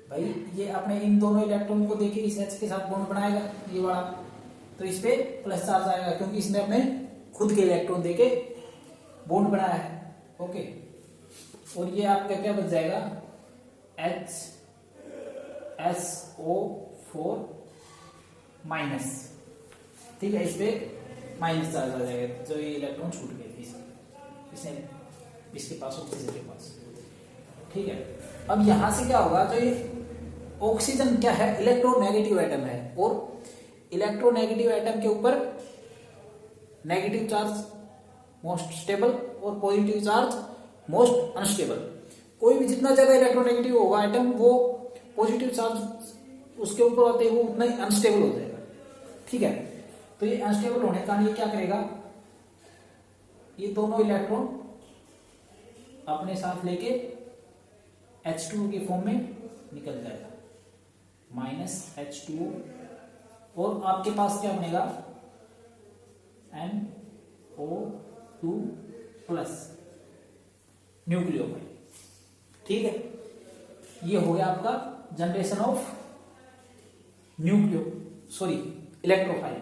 भाई, ये अपने इन दोनों इलेक्ट्रॉन को देके इस H के साथ बॉन्ड बनाएगा ये वाला, तो इस पे प्लस चार्ज आएगा क्योंकि इसने अपने खुद के इलेक्ट्रॉन देके बॉन्ड बनाया है, ओके। और ये आपका क्या बच जाएगा, HSO4 माइनस, ठीक है, इस पे माइनस चार्ज आ जाएगा, जो ये इलेक्ट्रॉन छूट गए थे इसने इसके पास ऑक्सीजन के पास, ठीक है। अब यहां से क्या होगा, तो ये ऑक्सीजन क्या है, इलेक्ट्रोनेगेटिव एटम है, और इलेक्ट्रोनेगेटिव एटम के ऊपर नेगेटिव चार्ज मोस्ट स्टेबल और पॉजिटिव चार्ज मोस्ट अनस्टेबल। कोई भी जितना ज्यादा इलेक्ट्रोनेगेटिव होगा एटम, वो पॉजिटिव चार्ज उसके ऊपर आते हैं वो उतना ही अनस्टेबल हो जाएगा, ठीक है। तो ये अनस्टेबल होने के कारण ये क्या करेगा, ये दोनों इलेक्ट्रॉन अपने साथ लेके H2O के फॉर्म में निकल जाएगा, माइनस H2O, और आपके पास क्या बनेगा, NO2 प्लस न्यूक्लियोफाइल, ठीक है। ये हो गया आपका जनरेशन ऑफ इलेक्ट्रोफाइल,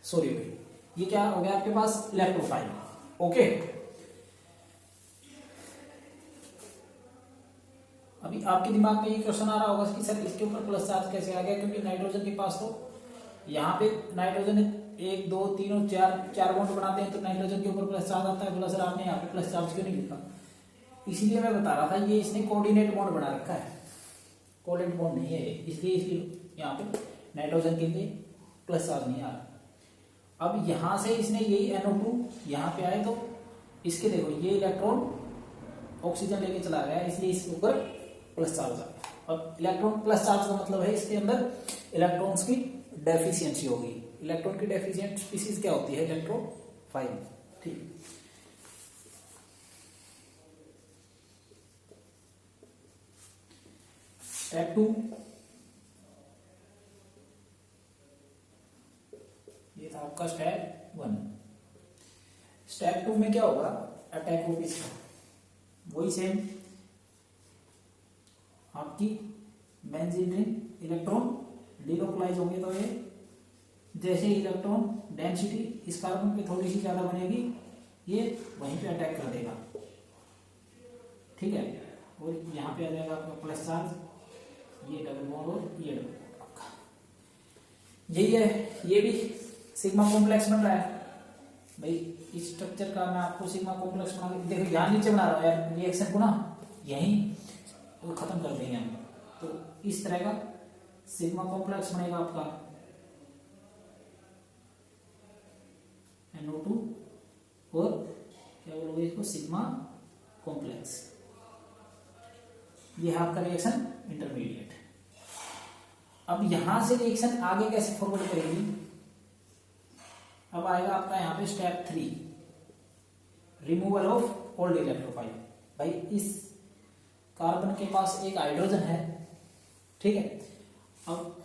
सॉरी भाई, ये क्या हो गया आपके पास, इलेक्ट्रोफाइल, ओके। अभी आपके दिमाग में ये क्वेश्चन आ रहा होगा कि सर इसके ऊपर प्लस चार्ज कैसे आ गया, क्योंकि नाइट्रोजन के पास तो यहाँ पे नाइट्रोजन 1 2 3 और 4 बॉन्ड बनाते हैं, तो नाइट्रोजन के ऊपर प्लस चार्ज आता है, बोला सर आपने यहाँ पे प्लस चार्ज क्यों नहीं लिखा, इसीलिए मैं बता रहा था ये इसने कोऑर्डिनेट बॉन्ड बना रखा है, कोवलेंट बॉन्ड नहीं है ये, इसलिए इसकी यहाँ पे नाइट्रोजन के लिए प्लस चार्ज नहीं आ रहा। अब यहां से इसने यही NO2 यहाँ पे आए, तो इसके देखो ये इलेक्ट्रॉन ऑक्सीजन लेके चला गया, इसलिए इसके ऊपर प्लस चार्ज आ गया। अब इलेक्ट्रॉन प्लस चार्ज का मतलब है इसके अंदर इलेक्ट्रॉन्स की डेफिशिएंसी होगी। इलेक्ट्रॉन की डेफिशिएंट स्पीसीज क्या होती है, इलेक्ट्रोफाइल, ठीक। स्टेप 2, ये था आपका स्टेप 1। स्टेप 2 में क्या होगा, अटैक ऑफ इसका वही सेम, आपकी बेंजीन रिंग इलेक्ट्रॉन डिलोकलाइज होंगे, तो ये जैसे इलेक्ट्रॉन डेंसिटी इस कार्बन पे थोड़ी सी ज्यादा बनेगी, ये वहीं पे अटैक कर देगा, ठीक है। और यहाँ पे आ जाएगा आपका प्लस चार्ज, ये डबल बॉन्ड और ये डबल बॉन्ड आपका, यही है। ये भी सिग्मा कॉम्प्लेक्स बन रहा है भाई, इस स्ट्रक्चर का मैं आपको सिग्मा कॉम्प्लेक्स बना के देखो, यहाँ नीचे बना रहा हूँ यार, रिएक्शन को ना यहीं वो खत्म कर देंगे हम, तो इस तरह का सिग्मा कॉम्प्लेक्स बनेगा आपका NO2 और क्या बोलोगे इसको, सिग्मा कॉम्प्लेक्स। ये है आपका रिएक्शन इंटरमीडिएट। अब यहां से रिएक्शन आगे कैसे फॉरवर्ड करेगी, अब आएगा आपका यहाँ पे step 3, removal of old electrophile. भाई इस कार्बन के पास एक हाइड्रोजन है, ठीक है। अब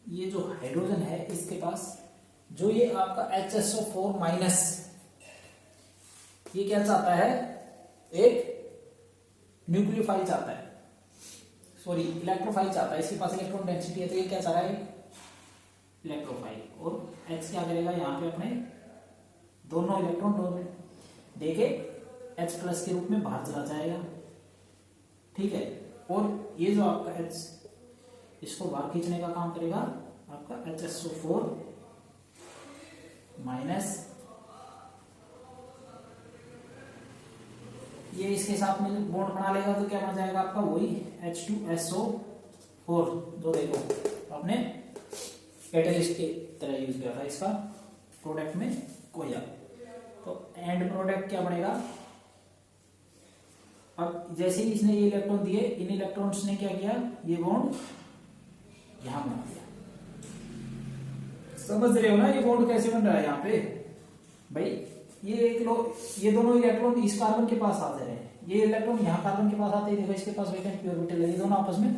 ये जो हाइड्रोजन है इसके पास, जो ये आपका HSO4 माइनस, ये क्या चाहता है, एक न्यूक्लियोफाइल चाहता है, सॉरी इलेक्ट्रोफाइल चाहता है, इसके पास इलेक्ट्रॉन डेंसिटी है, तो ये क्या चाह रहा है, इलेक्ट्रोफाइल। और H क्या करेगा, यहाँ पे अपने दोनों इलेक्ट्रॉन देके H प्लस के रूप में बाहर चला जाएगा, ठीक है। और ये जो आपका H, इसको बाहर खींचने का काम करेगा आपका HSO4 माइनस, ये इसके साथ में बॉन्ड बना लेगा, तो क्या बन जाएगा आपका, वही H2SO4, जो देखो आपने कैटलिस्ट की तरह यूज किया था इसका, प्रोडक्ट में कोया। तो एंड प्रोडक्ट क्या बनेगा? अब जैसे ही इसने ये इलेक्ट्रॉन दिए, इन इलेक्ट्रॉन्स ने क्या किया, ये बॉन्ड यहां बना दिया। समझ रहे हो ना ये बॉन्ड कैसे बन रहा है यहाँ पे भाई? ये दोनों इलेक्ट्रॉन इस कार्बन के पास आ जा रहे हैं, ये इलेक्ट्रॉन यहाँ कार्बन के पास आते हैं, देखो इसके पास वैकेंट पी ऑर्बिटल है, ये दोनों आपस में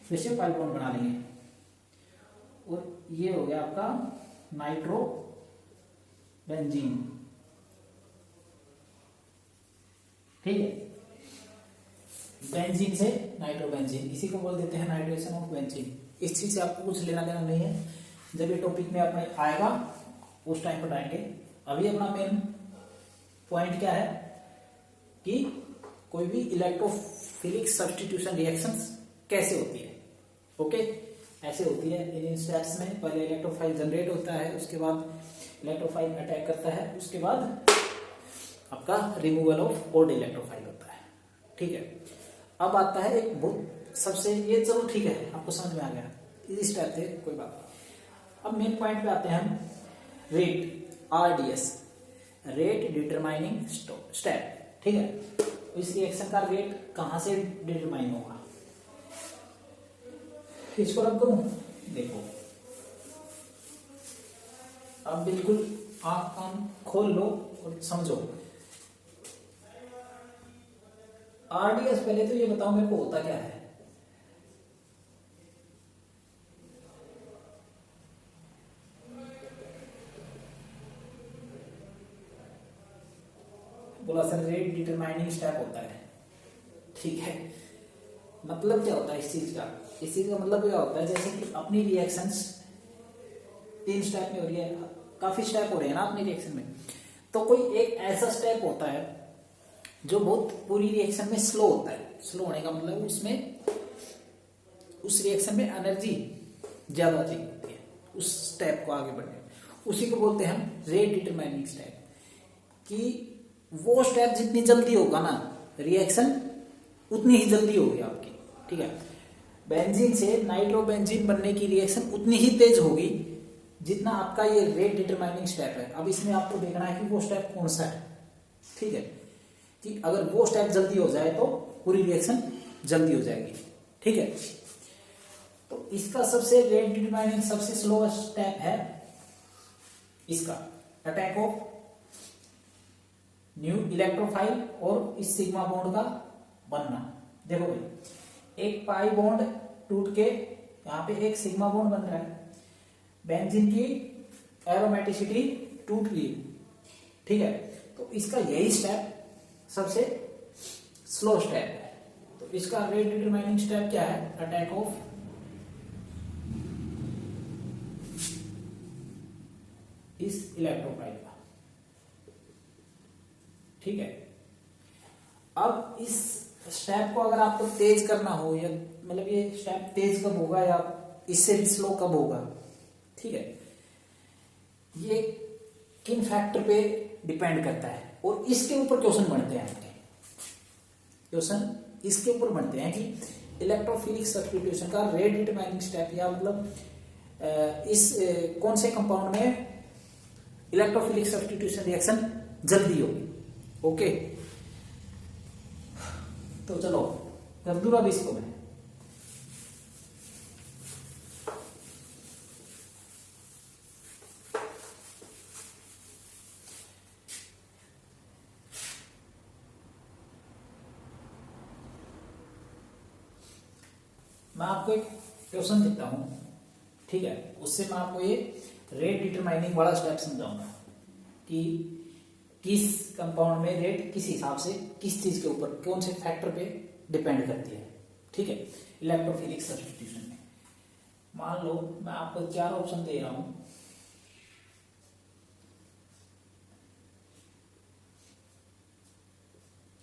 फिर से पाई बॉन्ड बना लेंगे और ये हो गया आपका नाइट्रो बेंजीन। ठीक है, बेंजीन से नाइट्रोबेंजीन, इसी को बोल देते हैं नाइट्रेशन ऑफ बेंजीन। इस चीज से आपको कुछ लेना देना नहीं है, जब ये टॉपिक में अपने आएगा उस टाइम पर आएंगे। अभी अपना मेन पॉइंट क्या है कि कोई भी इलेक्ट्रोफिलिक सब्स्टिट्यूशन रिएक्शंस कैसे होती है। ओके, ऐसे होती है इन स्टेप्स में। पहले इलेक्ट्रोफाइल जनरेट होता है, उसके बाद इलेक्ट्रोफाइल अटैक करता है, उसके बाद आपका रिमूवल ऑफ ओल्ड इलेक्ट्रोफाइल होता है। ठीक है, अब आता है एक बहुत सबसे, ये चलो ठीक है आपको समझ में आ गया, इजी स्टेप थे कोई बात नहीं। अब मेन पॉइंट पे आते हैं हम, rate RDS, rate determining step. ठीक है, तो इस रिएक्शन का रेट कहां से डिटरमाइन होगा, इसको रख करूं, देखो अब बिल्कुल आंख कान खोल लो और समझो। RDS पहले तो ये बताओ मेरे को होता क्या है? बोला सर रेट डिटरमाइनिंग स्टेप होता है। ठीक है, मतलब क्या होता है इस चीज का? इस चीज का मतलब क्या होता है, जैसे कि अपनी रिएक्शंस 3 स्टेप में हो रही है, काफी स्टेप हो रहे हैं ना अपनी रिएक्शन में, तो कोई एक ऐसा स्टेप होता है जो बहुत पूरी रिएक्शन में स्लो होता है। स्लो होने का मतलब उसमें उस रिएक्शन में एनर्जी ज्यादा चाहिए होती है उस स्टेप को आगे बढ़ने, उसी को बोलते हैं हम रेट डिटरमाइनिंग स्टेप। कि वो स्टेप जितनी जल्दी होगा ना, रिएक्शन उतनी ही जल्दी होगी आपकी। ठीक है, बेंजीन से नाइट्रोबेंजीन बनने की रिएक्शन उतनी ही तेज होगी जितना आपका ये रेट डिटरमाइनिंग स्टेप है। अब इसमें आपको देखना है कि वो स्टेप कौन सा है। ठीक है, कि अगर वो स्टेप जल्दी हो जाए तो पूरी रिएक्शन जल्दी हो जाएगी। ठीक है, तो इसका सबसे रेट डिटरमाइनिंग सबसे स्लो स्टेप है इसका अटैक ऑफ न्यू इलेक्ट्रोफाइल और इस सिग्मा बॉन्ड का बनना। देखो भाई, एक पाई बॉन्ड टूट के यहां पे एक सिग्मा बॉन्ड बन रहा है, बेंजीन की एरोमेटिसिटी टूट ली। ठीक है, तो इसका यही स्टेप सबसे स्लो स्टेप है। तो इसका रेट डिटरमाइनिंग स्टेप क्या है? अटैक ऑफ इस इलेक्ट्रोफाइल का। ठीक है, अब इस स्टेप को अगर आपको तेज करना हो, या मतलब ये स्टेप तेज कब होगा या इससे भी स्लो कब होगा, ठीक है, ये किन फैक्टर पे डिपेंड करता है। और इसके ऊपर क्वेश्चन बनते हैं आपके, क्वेश्चन इसके ऊपर बनते हैं कि इलेक्ट्रोफिलिक सब्स्टिट्यूशन का रेट डिटरमाइनिंग स्टेप, या मतलब इस कौन से कंपाउंड में इलेक्ट्रोफिलिक सब्स्टिट्यूशन रिएक्शन जल्दी होगी। ओके, तो चलो कर दूं अब इसको मैं आपको एक क्वेश्चन देता हूं। ठीक है, उससे मैं आपको ये रेट डिटरमाइनिंग वाला स्टेप समझाऊंगा कि किस कंपाउंड में रेट किस हिसाब से किस चीज के ऊपर कौन से फैक्टर पे डिपेंड करती है। ठीक है, इलेक्ट्रोफिलिक सब्स्टिट्यूशन में मान लो मैं आपको 4 ऑप्शन दे रहा हूं,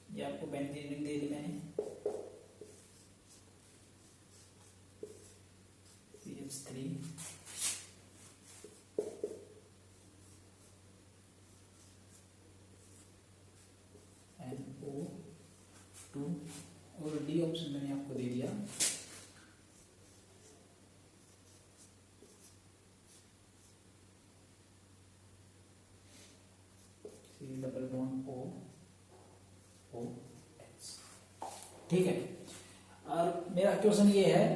ये आपको बेंजीन रिंग दे दी मैंने, CH3 NO2 और डी ऑप्शन मैंने आपको दे दिया double bond O O H. ठीक है, और मेरा क्वेश्चन ये है,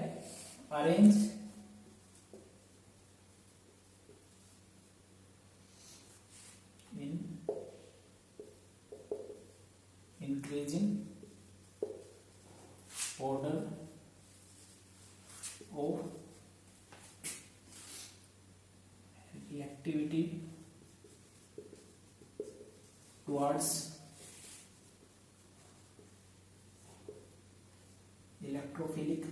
arrange in increasing order of reactivity towards electrophilic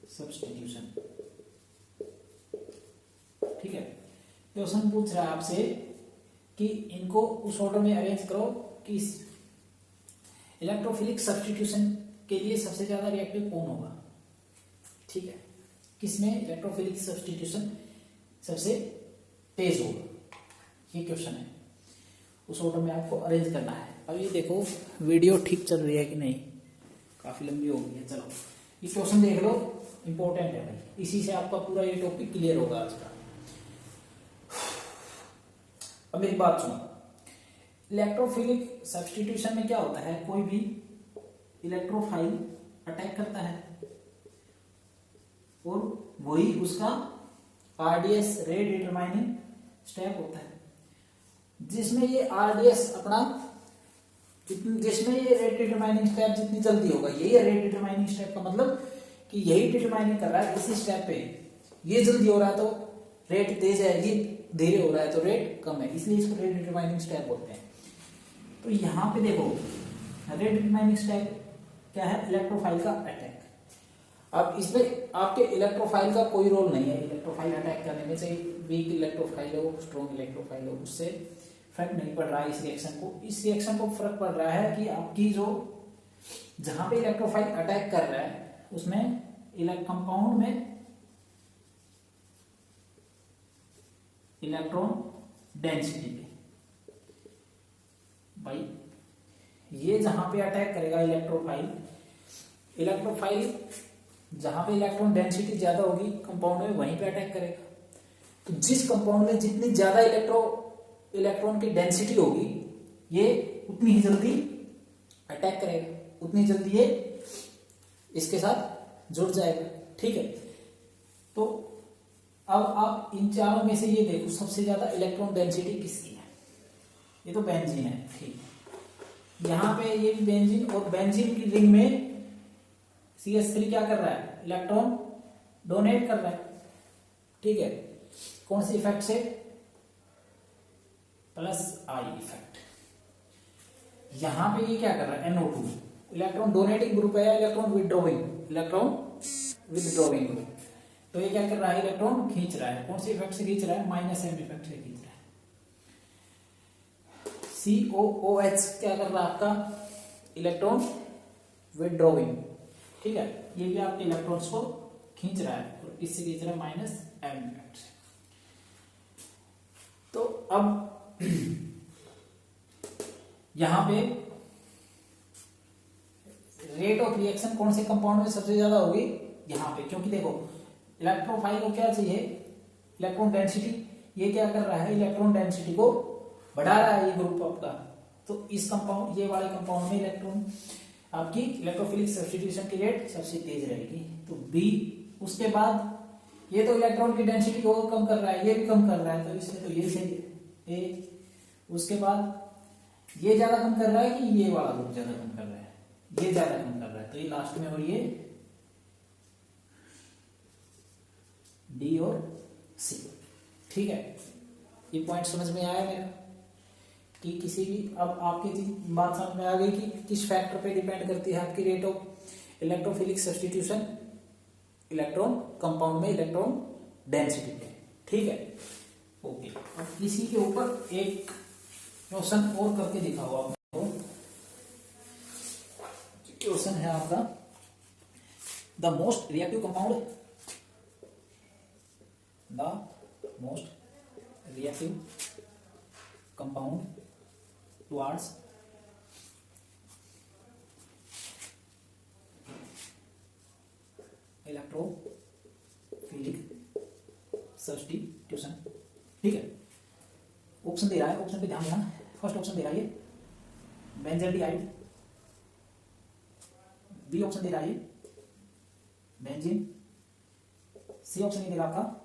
substitution। ठीक है, क्वेश्चन पूछ रहा है आपसे कि इनको उस ऑर्डर में अरेंज करो कि इलेक्ट्रोफिलिक सब्स्टिट्यूशन के लिए सबसे ज्यादा रिएक्टिव कौन होगा। ठीक है, किसमें इलेक्ट्रोफिलिक सब्स्टिट्यूशन सबसे तेज होगा, ये क्वेश्चन है। उस ऑर्डर में आपको अरेंज करना है। अब ये देखो वीडियो ठीक चल रही है कि नहीं, काफी लंबी हो गई है। चलो ये क्वेश्चन देख लो, इंपॉर्टेंट है भाई, इसी से आपका पूरा ये टॉपिक क्लियर होगा आज का। अब मेरी बात सुनो, इलेक्ट्रोफिलिक सब्स्टिट्यूशन में क्या होता है, कोई भी इलेक्ट्रोफाइल अटैक करता है और वही उसका आरडीएस रेट डिटरमाइनिंग स्टेप होता है, जिसमें ये आरडीएस अपना जिसमें ये रेट डिटरमाइनिंग स्टेप जितनी जल्दी होगा, यही है रेट डिटरमाइनिंग स्टेप का मतलब कि यही डिटरमाइनिंग कर रहा है इसी स्टेप पे। ये जल्दी हो रहा है तो रेट तेज है, ये धीरे हो रहा है तो रेट कम है, इसलिए इसको रेट डिटरमाइनिंग स्टेप बोलते हैं। तो यहाँ पे देखो रेट डिटरमाइनिंग स्टेप क्या है, इलेक्ट्रोफाइल का अटैक। अब इसमें आपके इलेक्ट्रोफाइल का कोई रोल नहीं है इलेक्ट्रोफाइल अटैक करने में, चाहे वीक इलेक्ट्रोफाइल हो स्ट्रॉन्ग इलेक्ट्रोफाइल हो, उससे फर्क नहीं पड़ रहा है। इस रिएक्शन को फर्क पड़ रहा है कि आपकी जो जहां पे इलेक्ट्रोफाइल अटैक कर रहा है उसमें कंपाउंड में इलेक्ट्रॉन डेंसिटी पे, भाई ये जहां पे अटैक करेगा इलेक्ट्रोफाइल जहां पे इलेक्ट्रॉन डेंसिटी ज्यादा होगी कंपाउंड में, वहीं पे अटैक करेगा। तो जिस कंपाउंड में जितनी ज्यादा इलेक्ट्रॉन की डेंसिटी होगी, ये उतनी ही जल्दी अटैक करेगा, उतनी जल्दी ये इसके साथ जुड़ जाएगा। ठीक है, तो अब आप इन चारों में से ये देखो सबसे ज्यादा इलेक्ट्रॉन डेंसिटी किसकी है, ये तो बेंजीन है। ठीक, यहां पे ये भी बेंजीन, और बेंजीन की रिंग में CH3 क्या कर रहा है, इलेक्ट्रॉन डोनेट कर रहा है। ठीक है, कौन सी इफेक्ट से, प्लस आई इफेक्ट। यहां पे ये क्या कर रहा है, NO2 इलेक्ट्रॉन डोनेटिंग ग्रुप है, इलेक्ट्रॉन विदड्रॉइंग ग्रुप। तो ये क्या कर रहा है, इलेक्ट्रॉन खींच रहा है, कौन सी इफेक्ट से खींच रहा है, -m इफेक्ट से खींच रहा है। COOH क्या कर रहा है आपका, इलेक्ट्रॉन विदड्रॉइंग। ठीक है, ये भी आपके इलेक्ट्रॉन्स को खींच रहा है, और इससे खींच रहा है -m इफेक्ट से। तो अब यहां पे रेट ऑफ रिएक्शन कौन से कंपाउंड में सबसे ज्यादा होगी, यहां पे, क्योंकि देखो इलेक्ट्रोफाइल को क्या चाहिए, इलेक्ट्रॉन डेंसिटी। ये क्या कर रहा है, इलेक्ट्रॉन डेंसिटी को बढ़ा रहा है ये ग्रुप आपका। तो इस कंपाउंड, ये वाले कंपाउंड में इलेक्ट्रॉन आपकी इलेक्ट्रोफिलिक सब्स्टिट्यूशन की रेट सबसे तेज रहेगी। तो बी, उसके बाद ये तो इलेक्ट्रॉन की डेंसिटी को कम कर रहा है, ये भी कम कर रहा है, तो इसमें तो ये सही ए। उसके बाद ये ज्यादा कम कर रहा है कि ये वाला ग्रुप ज्यादा कम कर रहा है, ये ज्यादा कम कर रहा है, तो ये लास्ट में, और ये डी और सी। ठीक है, ये पॉइंट समझ में आया मेरा कि किसी भी, अब आपकी बात समझ में आ गई कि किस फैक्टर पे डिपेंड करती है आपकी rate of electrophilic substitution electron compound में इलेक्ट्रॉन डेंसिटी पे। ठीक है, ओके। अब इसी के ऊपर एक क्वेश्चन और करके दिखाओ आपको। क्वेश्चन है आपका, the most reactive compound, the most reactive compound towards electrophilic substitution. ठीक है, ऑप्शन दे रहा है, ऑप्शन पे ध्यान देना। फर्स्ट ऑप्शन दे रहा है ये बेंजल्डिहाइड, बी ऑप्शन दे रहा है ये बेंजीन, सी ऑप्शन ये दे रहा आपका,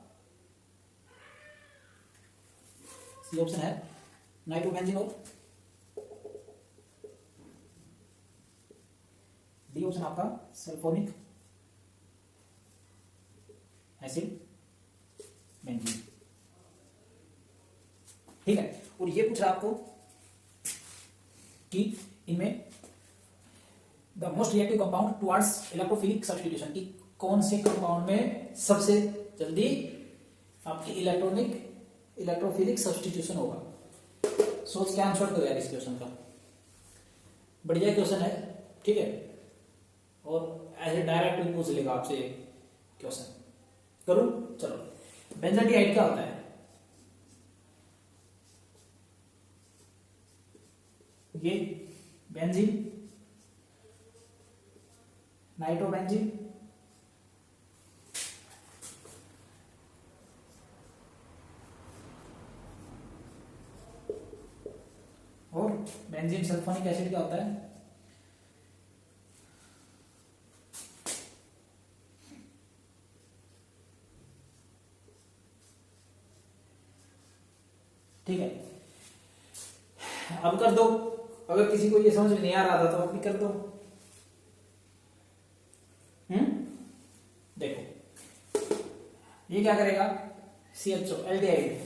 सी ऑप्शन है नाइट्रोबेंजीन और डी ऑप्शन आपका सल्फोनिक एसिड बेंजीन। ठीक है, और ये पूछ रहा आपको कि इनमें the most reactive compound towards electrophilic substitution, की कौन से कंपाउंड में सबसे जल्दी आपकी इलेक्ट्रोफिलिक सब्स्टिट्यूशन होगा। सोच के आंसर दो यार इस क्वेश्चन का, बढ़िया क्वेश्चन है। ठीक है, और ऐसे डायरेक्ट भी पूछ लेगा आपसे क्वेश्चन। करूं, चलो बेंजल्डिहाइड क्या होता है? ये बेंजीन, नाइट्रोबेंजीन, और बेंजीन सल्फोनिक एसिड क्या होता है? ठीक है, अब कर दो, अगर किसी को ये समझ में नहीं आ रहा था तो अब भी कर दो। देखो ये क्या करेगा, CHO एल्डिहाइड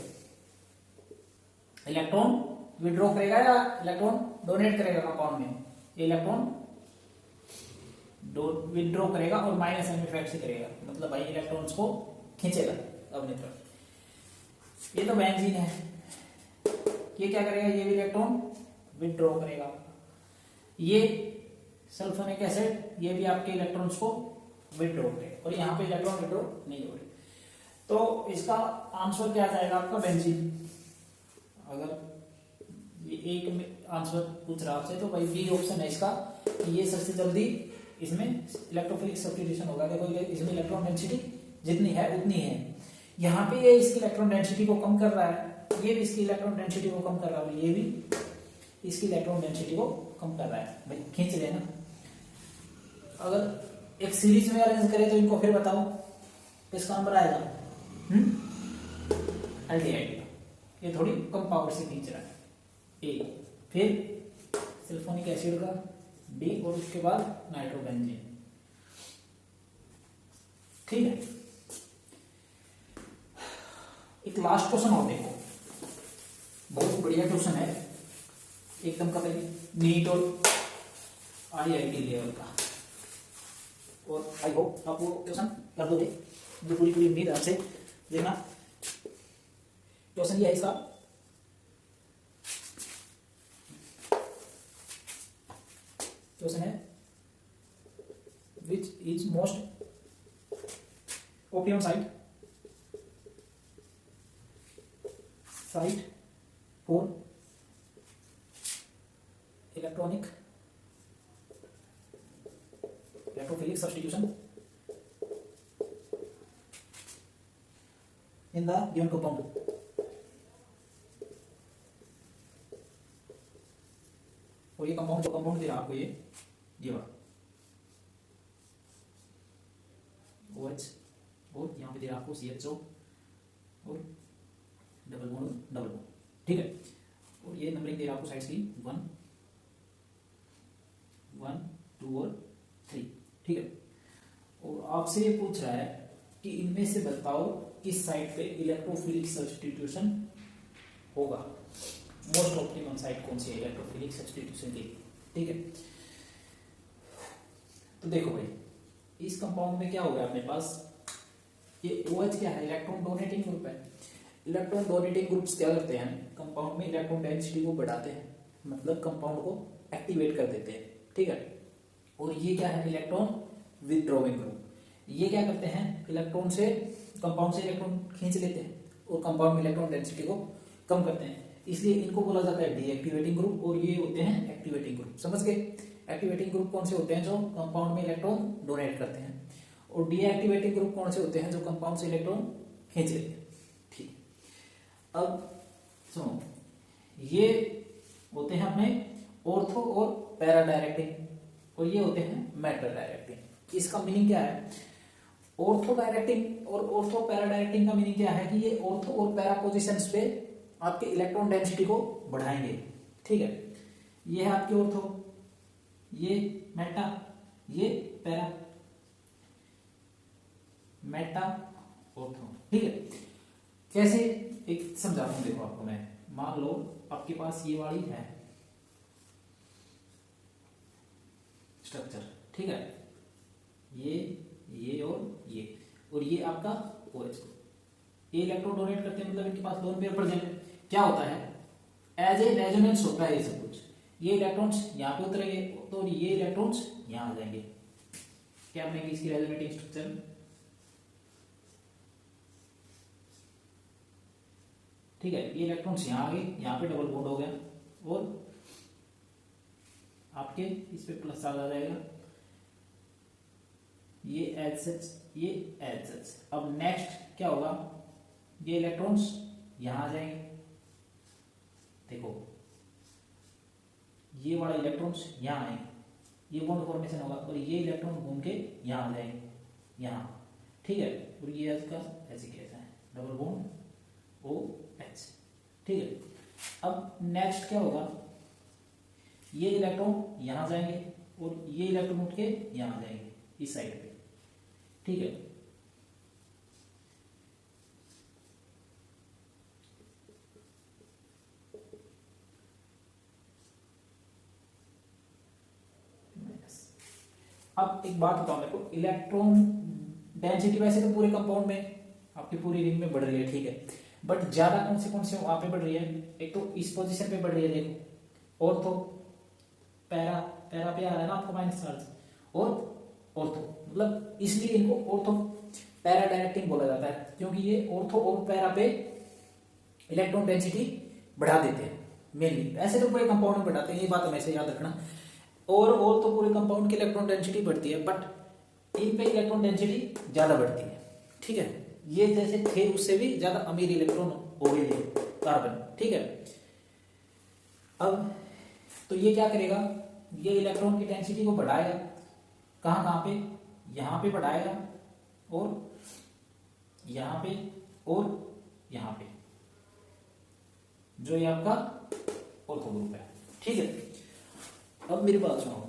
इलेक्ट्रॉन विड्रॉ करेगा या इलेक्ट्रॉन डोनेट करेगा कंपाउंड में? ये इलेक्ट्रॉन विड्रॉ करेगा और माइनस एम इफेक्ट से करेगा, मतलब भाई इलेक्ट्रॉन्स को खींचेगा अपनी तरफ। ये तो बेंजीन है, ये क्या करेगा, ये भी इलेक्ट्रॉन विड्रॉ करेगा। ये सल्फोनिक एसिड, ये भी आपके इलेक्ट्रॉन्स को विड्रॉ करेगा, और यहाँ पे इलेक्ट्रॉन विड्रॉ नहीं हो रहे। तो इसका आंसर क्या जाएगा आपका? बेंजीन। अगर ये एक आंसर पूछ रहा आपसे तो भाई बी ऑप्शन है इसका, ये सबसे जल्दी इसमें इलेक्ट्रोफिलिक सब्स्टिट्यूशन होगा। देखो इसमें इलेक्ट्रॉन डेंसिटी जितनी है उतनी है, यहाँ पे ये इसकी इलेक्ट्रॉन डेंसिटी को कम कर रहा है, ये भी इसकी इलेक्ट्रॉन डेंसिटी को कम कर रहा है, ये भी इसकी इलेक्ट्रॉन डेंसिटी को कम कर रहा है। भाई खींच लेना। अगर एक सीरीज में अरेंज करें तो इनको फिर बताओ किसका नंबर आएगा? एल्डिहाइड। ये थोड़ी कम पावर से खींच रहा है, ए, फिर सल्फोनिक एसिड का डी, और उसके बाद नाइट्रोबेंजीन। ठीक है, एक लास्ट क्वेश्चन और देखो, बहुत बढ़िया क्वेश्चन है, एकदम कतई नीट और IIT लेवल का, और आई होप आप वो क्वेश्चन कर दोगे। जो पूरी पूरी उम्मीद आपसे देखना। क्वेश्चन ये है इसका, क्वेश्चन है which is most optimum site for electrophilic substitution in the given compound। और ये कंपाउंड, जो कंपाउंड दे रहा आपको ये वाला OH, और यहाँ पे दे रहा आपको CHO और डबल बॉन्ड। ठीक है, और ये नंबरिंग दे रहा आपको साइड्स की 1, 1, 2 और 3। ठीक है, और आपसे ये पूछ रहा है कि इनमें से बताओ किस साइड पे इलेक्ट्रोफिलिक सब्स्टिट्यूशन होगा, मोस्ट ऑप्टिमम साइट कौन सी है इलेक्ट्रोफिलिक सब्स्टिट्यूशन की। ठीक है, तो देखो भाई इस कंपाउंड में क्या होगा अपने पास, ये OH क्या है, इलेक्ट्रॉन डोनेटिंग ग्रुप है। इलेक्ट्रॉन डोनेटिंग ग्रुप्स क्या करते हैं कंपाउंड में, इलेक्ट्रॉन डेंसिटी को बढ़ाते हैं, मतलब कंपाउंड को एक्टिवेट कर देते हैं। ठीक है, और ये क्या है, इलेक्ट्रॉन विथड्रॉइंग ग्रुप। ये क्या करते हैं, इलेक्ट्रॉन से, कंपाउंड से इलेक्ट्रॉन खींच लेते हैं और कंपाउंड में इलेक्ट्रॉन डेंसिटी को कम करते हैं, इसलिए इनको बोला जाता है डीएक्टिवेटिंग ग्रुप, और ये होते हैं एक्टिवेटिंग ग्रुप। समझ गए? एक्टिवेटिंग ग्रुप कौन से होते हैं, जो कंपाउंड में इलेक्ट्रॉन डोनेट करते हैं, और डीएक्टिवेटिंग ग्रुप कौन से होते हैं, जो कंपाउंड से इलेक्ट्रॉन खींच लेते हैं। अब सुनो, ये होते हैं अपने ऑर्थो और पैरा डायरेक्टिंग, और ये होते हैं मैटर डायरेक्टिंग। इसका मीनिंग क्या है? ऑर्थो डायरेक्टिंग और ऑर्थो पैरा डायरेक्टिंग का मीनिंग क्या है कि ये ऑर्थो और पैरा पोजिशंस पे आपके इलेक्ट्रॉन डेंसिटी को बढ़ाएंगे। ठीक है, ये है आपकी ऑर्थो, ये मेटा, ये पैरा, मेटा ऑर्थो। ठीक है, कैसे एक समझाता हूं, देखो आपको मैं। मान लो आपके पास ये वाली है स्ट्रक्चर, ठीक है, ये और ये आपका OH। ये इलेक्ट्रॉन डोनेट करते हैं, मतलब इनके पास लोन पेयर प्रेजेंट है। क्या होता है, एज ए रेजोनेंस होता है ये सब कुछ। ये इलेक्ट्रॉन्स यहाँ पे उतरेंगे तो ये इलेक्ट्रॉन्स यहाँ आ जाएंगे। क्या बनेगी इसकी रेजोनेटिंग स्ट्रक्चर? ठीक है, ये इलेक्ट्रॉन्स यहाँ आ गए, यहाँ पे डबल बॉन्ड हो गया और आपके इस पे प्लस चार्ज आ जाएगा, ये एज सच, ये एज सच। अब नेक्स्ट क्या होगा, ये इलेक्ट्रॉन्स यहां आ जाएंगे, देखो ये वाला इलेक्ट्रॉन्स यहां आएंगे, ये बॉन्ड फॉर्मेशन होगा और ये इलेक्ट्रॉन घूम के यहां आ जाएंगे, यहां। ठीक है, और ये इसका ऐसे कैसा है, डबल बॉन्ड OH। ठीक है, अब नेक्स्ट क्या होगा, ये इलेक्ट्रॉन यहां जाएंगे और ये इलेक्ट्रॉन उठ के यहां आ जाएंगे इस साइड पे। ठीक है, अब एक बात बताओ मेरे को, इलेक्ट्रॉन डेंसिटी वैसे तो पूरे कंपाउंड में आपकी पूरी रिंग में बढ़ रही है, ठीक है, बट ज्यादा कौन से वहां पे बढ़ रही है? एक तो इस पोजीशन पे बढ़ रही है, देखो, और तो पैरा पे आ रहा है ना आपको माइनस चार्ज, और ऑर्थो, मतलब इसलिए इनको ऑर्थो पैरा डायरेक्टिंग बोला जाता है, क्योंकि ये ऑर्थो और पैरा पे इलेक्ट्रॉन डेंसिटी बढ़ा देते हैं मेनली। ऐसे तो पूरे कंपाउंड में बढ़ाते हैं, ये बात हमेशा याद रखना। और तो पूरे कंपाउंड की इलेक्ट्रॉन डेंसिटी बढ़ती है, बट इन पे इलेक्ट्रॉन डेंसिटी ज्यादा बढ़ती है। ठीक है, ये जैसे थे उससे भी ज्यादा अमीर इलेक्ट्रॉन हो गए कार्बन। ठीक है, अब तो ये क्या करेगा, ये इलेक्ट्रॉन की डेंसिटी को बढ़ाएगा, कहां पे, यहां पे बढ़ाएगा, और यहां पे, और यहां पे, जो ये आपका ऑर्थो ग्रुप है। ठीक है, अब मेरी बात सुनो,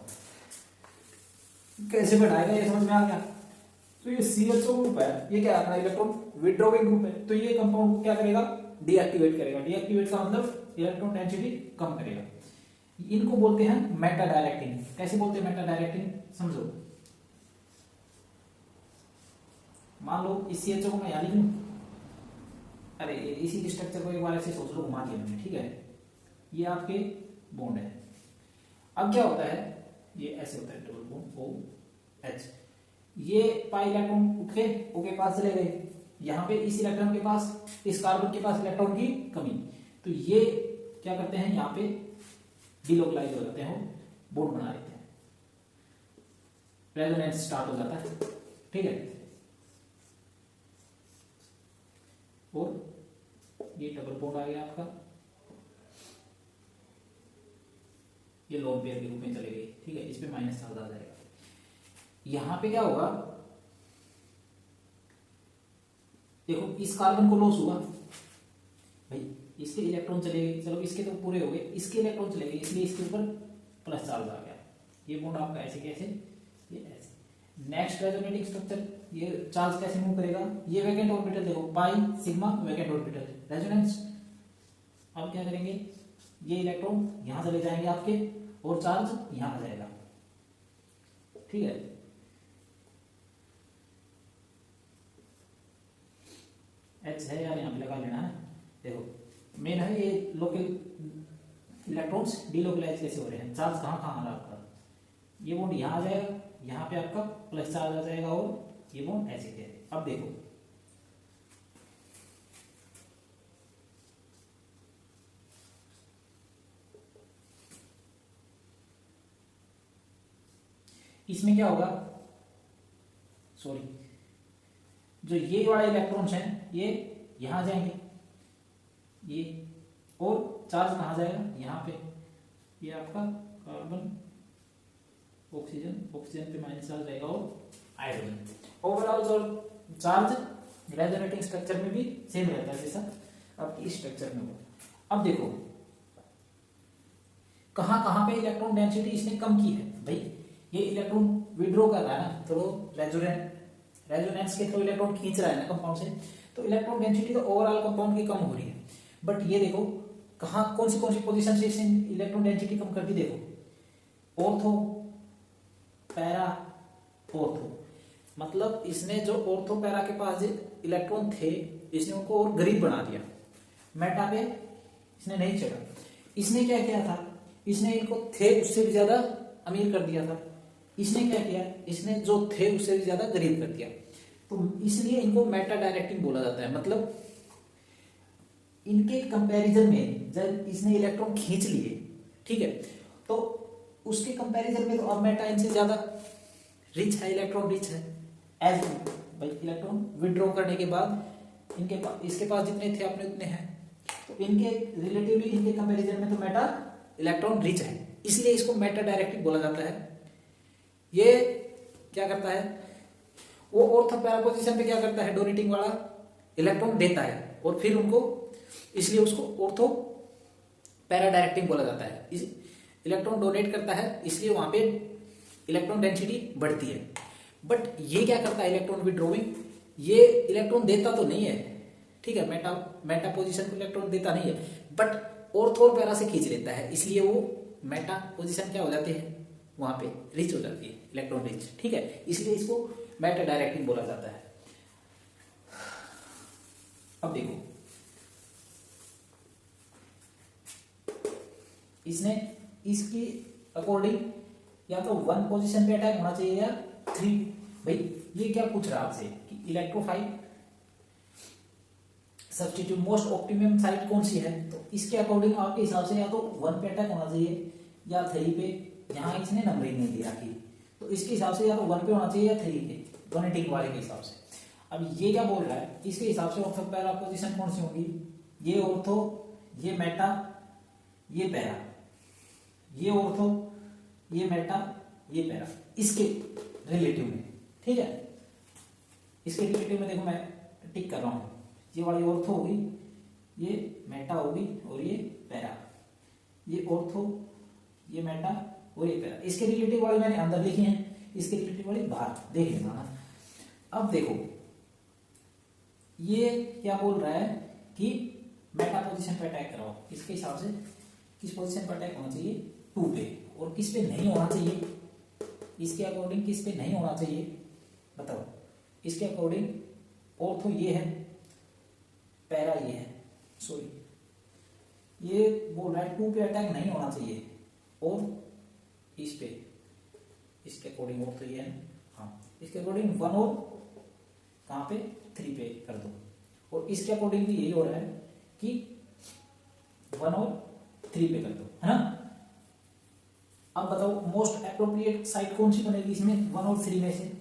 कैसे बढ़ाएगा ये समझ में आ गया। तो ये CHO ग्रुप है, ये क्या है, इलेक्ट्रॉन विड्रॉइंग ग्रुप है, तो ये कंपाउंड क्या करेगा, डीएक्टिवेट करेगा। डीएक्टिवेट का मतलब इलेक्ट्रॉन डेंसिटी कम करेगा। इनको बोलते हैं मेटा डायरेक्टिंग। कैसे बोलते हैं मेटा डायरेक्टिंग, समझो। मान लो इस CHO को मैं यहां लिख लूं, अरे इसी स्ट्रक्चर को एक बार ऐसे सोच लो, घुमा दिया मैंने। ठीक है, ये आपके बॉन्ड है। अब क्या होता है, ये ऐसे होता है डबल बॉन्ड OH। ये पाई इलेक्ट्रॉन उठ के O के पास चले गए, यहां पे इस इलेक्ट्रॉन के पास, इस कार्बन के पास इलेक्ट्रॉन की कमी, तो ये क्या करते हैं, यहां पे डिलोकलाइज हो जाते हैं, बॉन्ड बना लेते हैं, रेजोनेंस स्टार्ट हो जाता है। ठीक है, और ये डबल बॉन्ड आ गया आपका, ये लोन पेयर के रूप में चले गई। ठीक है, इस पे माइनस चार्ज आ जाएगा। यहां पे क्या होगा, देखो इस कार्बन को लॉस हुआ भाई, इसके इलेक्ट्रॉन चले गए, चलो इसके तो पूरे हो गए, इसके इलेक्ट्रॉन चले गए, इसलिए इसके ऊपर प्लस चार्ज आ गया। ये बॉन्ड आपका ऐसे कैसे, ये ऐसे। नेक्स्ट रेजोनेटिंग स्ट्रक्चर, ये चार्ज कैसे मूव करेगा, ये वैकेंट ऑर्बिटल, देखो pi sigma vacant orbital, resonance. अब क्या करेंगे, ये इलेक्ट्रॉन यहां चले जाएंगे आपके, और चार्ज यहां आ जाएगा। ठीक है, H है यार, यहां पे लगा लेना है। देखो मेन है ये लोकल इलेक्ट्रॉन्स डीलोकलाइज कैसे हो रहे हैं, चार्ज कहां कहां आ रहा है आपका, ये बॉन्ड यहां आ जाएगा, यहां पे आपका प्लस चार्ज आ जाएगा, और ये बॉन्ड ऐसे कैसे। अब देखो इसमें क्या होगा, सॉरी, जो ये वाले इलेक्ट्रॉन्स हैं ये यहां जाएंगे, ये, और चार्ज कहाँ जाएगा, यहाँ पे, ये आपका कार्बन ऑक्सीजन, ऑक्सीजन पे माइनस चार्ज रहेगा और हाइड्रोजन। ओवरऑल जो चार्ज रेजोनेटिंग स्ट्रक्चर में भी सेम रहता है जैसा आपकी इस स्ट्रक्चर में हो। अब देखो कहाँ कहाँ पे इलेक्ट्रॉन डेंसिटी इसने कम की है भाई, ये इलेक्ट्रॉन विड्रॉ कर रहा है ना, तो रेजोनेंस के थ्रू इलेक्ट्रॉन खींच रहा है ना कंपाउंड से, तो इलेक्ट्रॉन डेंसिटी तो ओवरऑल कंपाउंड की कम हो रही है। बट ये देखो कहाँ कौन सी पोजीशन से इसने इलेक्ट्रॉन डेंसिटी कम कर दी, देखो ऑर्थो, पैरा, ऑर्थो, मतलब इसने जो ऑर्थो पैरा के पास जो इलेक्ट्रॉन थे इसने उनको और गरीब बना दिया, मेटा पे इसने नहीं चढ़ा। इसने क्या किया था, इसने इनको थे उससे भी ज्यादा अमीर कर दिया था। इसने क्या किया, इसने जो थे उससे भी ज्यादा गरीब कर दिया, तो इसलिए इनको मेटा डायरेक्टिंग बोला जाता है। मतलब इनके कंपैरिजन में जब इसने इलेक्ट्रॉन खींच लिए, ठीक है, तो उसके कंपैरिजन में तो अब मेटा इनसे ज्यादा रिच है, इलेक्ट्रॉन रिच है। एज भाई इलेक्ट्रॉन विड्रॉ करने के बाद इनके पास, इसके पास जितने थे अपने उतने हैं, तो इनके रिलेटिवली इनके कंपैरिजन में तो मेटा इलेक्ट्रॉन रिच है, इसलिए इसको मेटा डायरेक्टिव बोला जाता है। ये क्या करता है, वो ऑर्थो पैरा पोजीशन पे क्या करता है, डोनेटिंग वाला इलेक्ट्रॉन देता है और फिर उनको, इसलिए उसको ऑर्थो पैरा डायरेक्टिंग बोला जाता है। इलेक्ट्रॉन डोनेट करता है इसलिए वहां पे इलेक्ट्रॉन डेंसिटी बढ़ती है। बट ये क्या करता है, इलेक्ट्रॉन विड्रॉइंग, ये इलेक्ट्रॉन देता तो नहीं है, ठीक है, मेटा पोजीशन को इलेक्ट्रॉन देता नहीं है, बट ऑर्थो और पैरा से खींच लेता है, इसलिए वो मेटा पोजीशन क्या हो जाती है, वहां पे रिच हो जाती है, इलेक्ट्रॉन रिच, ठीक है, इसलिए इसको मेटा डायरेक्टिंग बोला जाता है। अब देखो इसने इसकी अकॉर्डिंग या तो 1 पोजीशन पे अटैक होना चाहिए या 3। भाई ये क्या पूछ रहा है आपसे कि electrophile substitute most optimum site कौन सी है, तो इसके अकॉर्डिंग आपके हिसाब से या तो 1 पे अटैक होना चाहिए या 3 पे, यहाँ इसने नंबरिंग नहीं दी रखी, तो इसके हिसाब से या तो 1 पे होना चाहिए या 3 पे, डोनेटिंग वाले के हिसाब से। अब ये क्या बोल रहा है, इसके हिसाब से ऑर्थो पैरा पोजीशन कौन सी होगी, ये ऑर्थो, ये मेटा, ये पैरा, ये ऑर्थो, ये मेटा, ये पैरा, इसके रिलेटिव में, ठीक है, इसके रिलेटिव में देखो मैं टिक कर रहा हूं, ये वाली ऑर्थो होगी, ये मेटा होगी और ये पैरा, ये ऑर्थो, ये मेटा और ये पैरा, इसके रिलेटिव वाली मैंने अंदर लिखी है, इसके रिलेटिव वाली बाहर देख लेना। अब देखो ये क्या बोल रहा है कि मेटा पोजीशन पे अटैक कराओ, इसके हिसाब से किस पोजीशन पे अटैक होना चाहिए, 2 पे, और किस पे नहीं होना चाहिए, इसके अकॉर्डिंग किस पे नहीं होना चाहिए बताओ, इसके अकॉर्डिंग ऑर्थो ये है, पैरा ये है, सॉरी ये बोल रहा है 2 पे अटैक नहीं होना चाहिए, और इस पे, इसके अकॉर्डिंग ऑर्थो ये है, हाँ, इसके अकॉर्डिंग 1 और कहां पे 3 पे कर दो, और इसके अकॉर्डिंग भी यही हो रहा है कि 1 और 3 पे कर दो, है ना। अब बताओ मोस्ट एप्रोप्रिएट साइट कौन सी बनेगी इसमें 1 और 3 में से,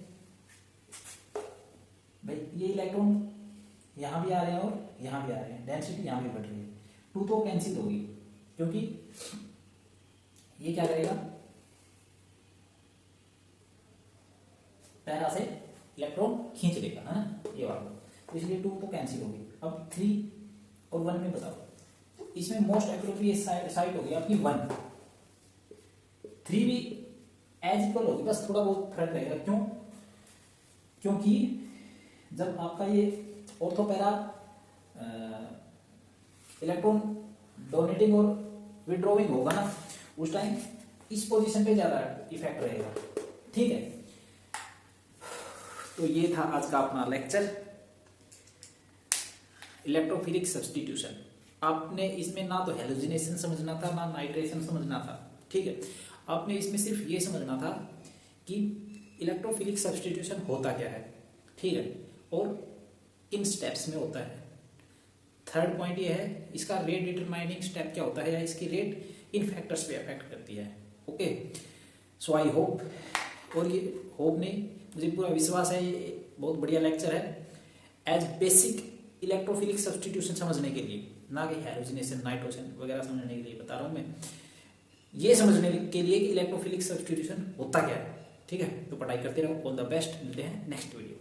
भाई ये इलेक्ट्रॉन यहां भी आ रहे हैं और यहां भी आ रहे हैं, डेंसिटी यहां भी बढ़ रही है, 2 तो कैंसिल होगी क्योंकि ये क्या करेगा, पैरा से इलेक्ट्रॉन खींच लेगा, है ना, ये वाला, तो इसलिए 2 तो कैंसिल होगी। अब 3 और 1 में बताओ, तो इसमें मोस्ट एप्रोप्रिएट साइट होगी आपकी 1, 3 भी एज इक्वल होगी, बस थोड़ा बहुत फर्क रहेगा, क्यों, क्योंकि जब आपका ये ऑर्थो पैरा इलेक्ट्रॉन डोनेटिंग और विड्रॉइंग होगा ना, उस टाइम इस पोजीशन पे ज्यादा इफेक्ट रहेगा, ठीक है। तो ये था आज का अपना लेक्चर इलेक्ट्रोफिलिक सब्स्टिट्यूशन। आपने इसमें ना तो हेलोजिनेशन समझना था ना नाइट्रेशन समझना था, ठीक है, आपने इसमें सिर्फ ये समझना था कि इलेक्ट्रोफिलिक सब्स्टिट्यूशन होता क्या है, ठीक है, और किन स्टेप्स में होता है। थर्ड पॉइंट ये है इसका रेट डिटरमाइनिंग स्टेप क्या होता है या इसकी रेट इन फैक्टर्स पे अफेक्ट करती है। ओके, सो आई होप, और ये होप नहीं मुझे पूरा विश्वास है ये बहुत बढ़िया लेक्चर है। एज बेसिक इलेक्ट्रोफिलिक सब्स्टिट्यूशन समझने के लिए, ना कि हैलोजिनेशन नाइट्रोजन वगैरह समझने के लिए बता रहा हूं मैं, ये समझने के लिए कि इलेक्ट्रोफिलिक सब्स्टिट्यूशन होता क्या है। ठीक है, तो पढ़ाई करते रहो। ऑल द बेस्ट, मिलते हैं नेक्स्ट वीडियो।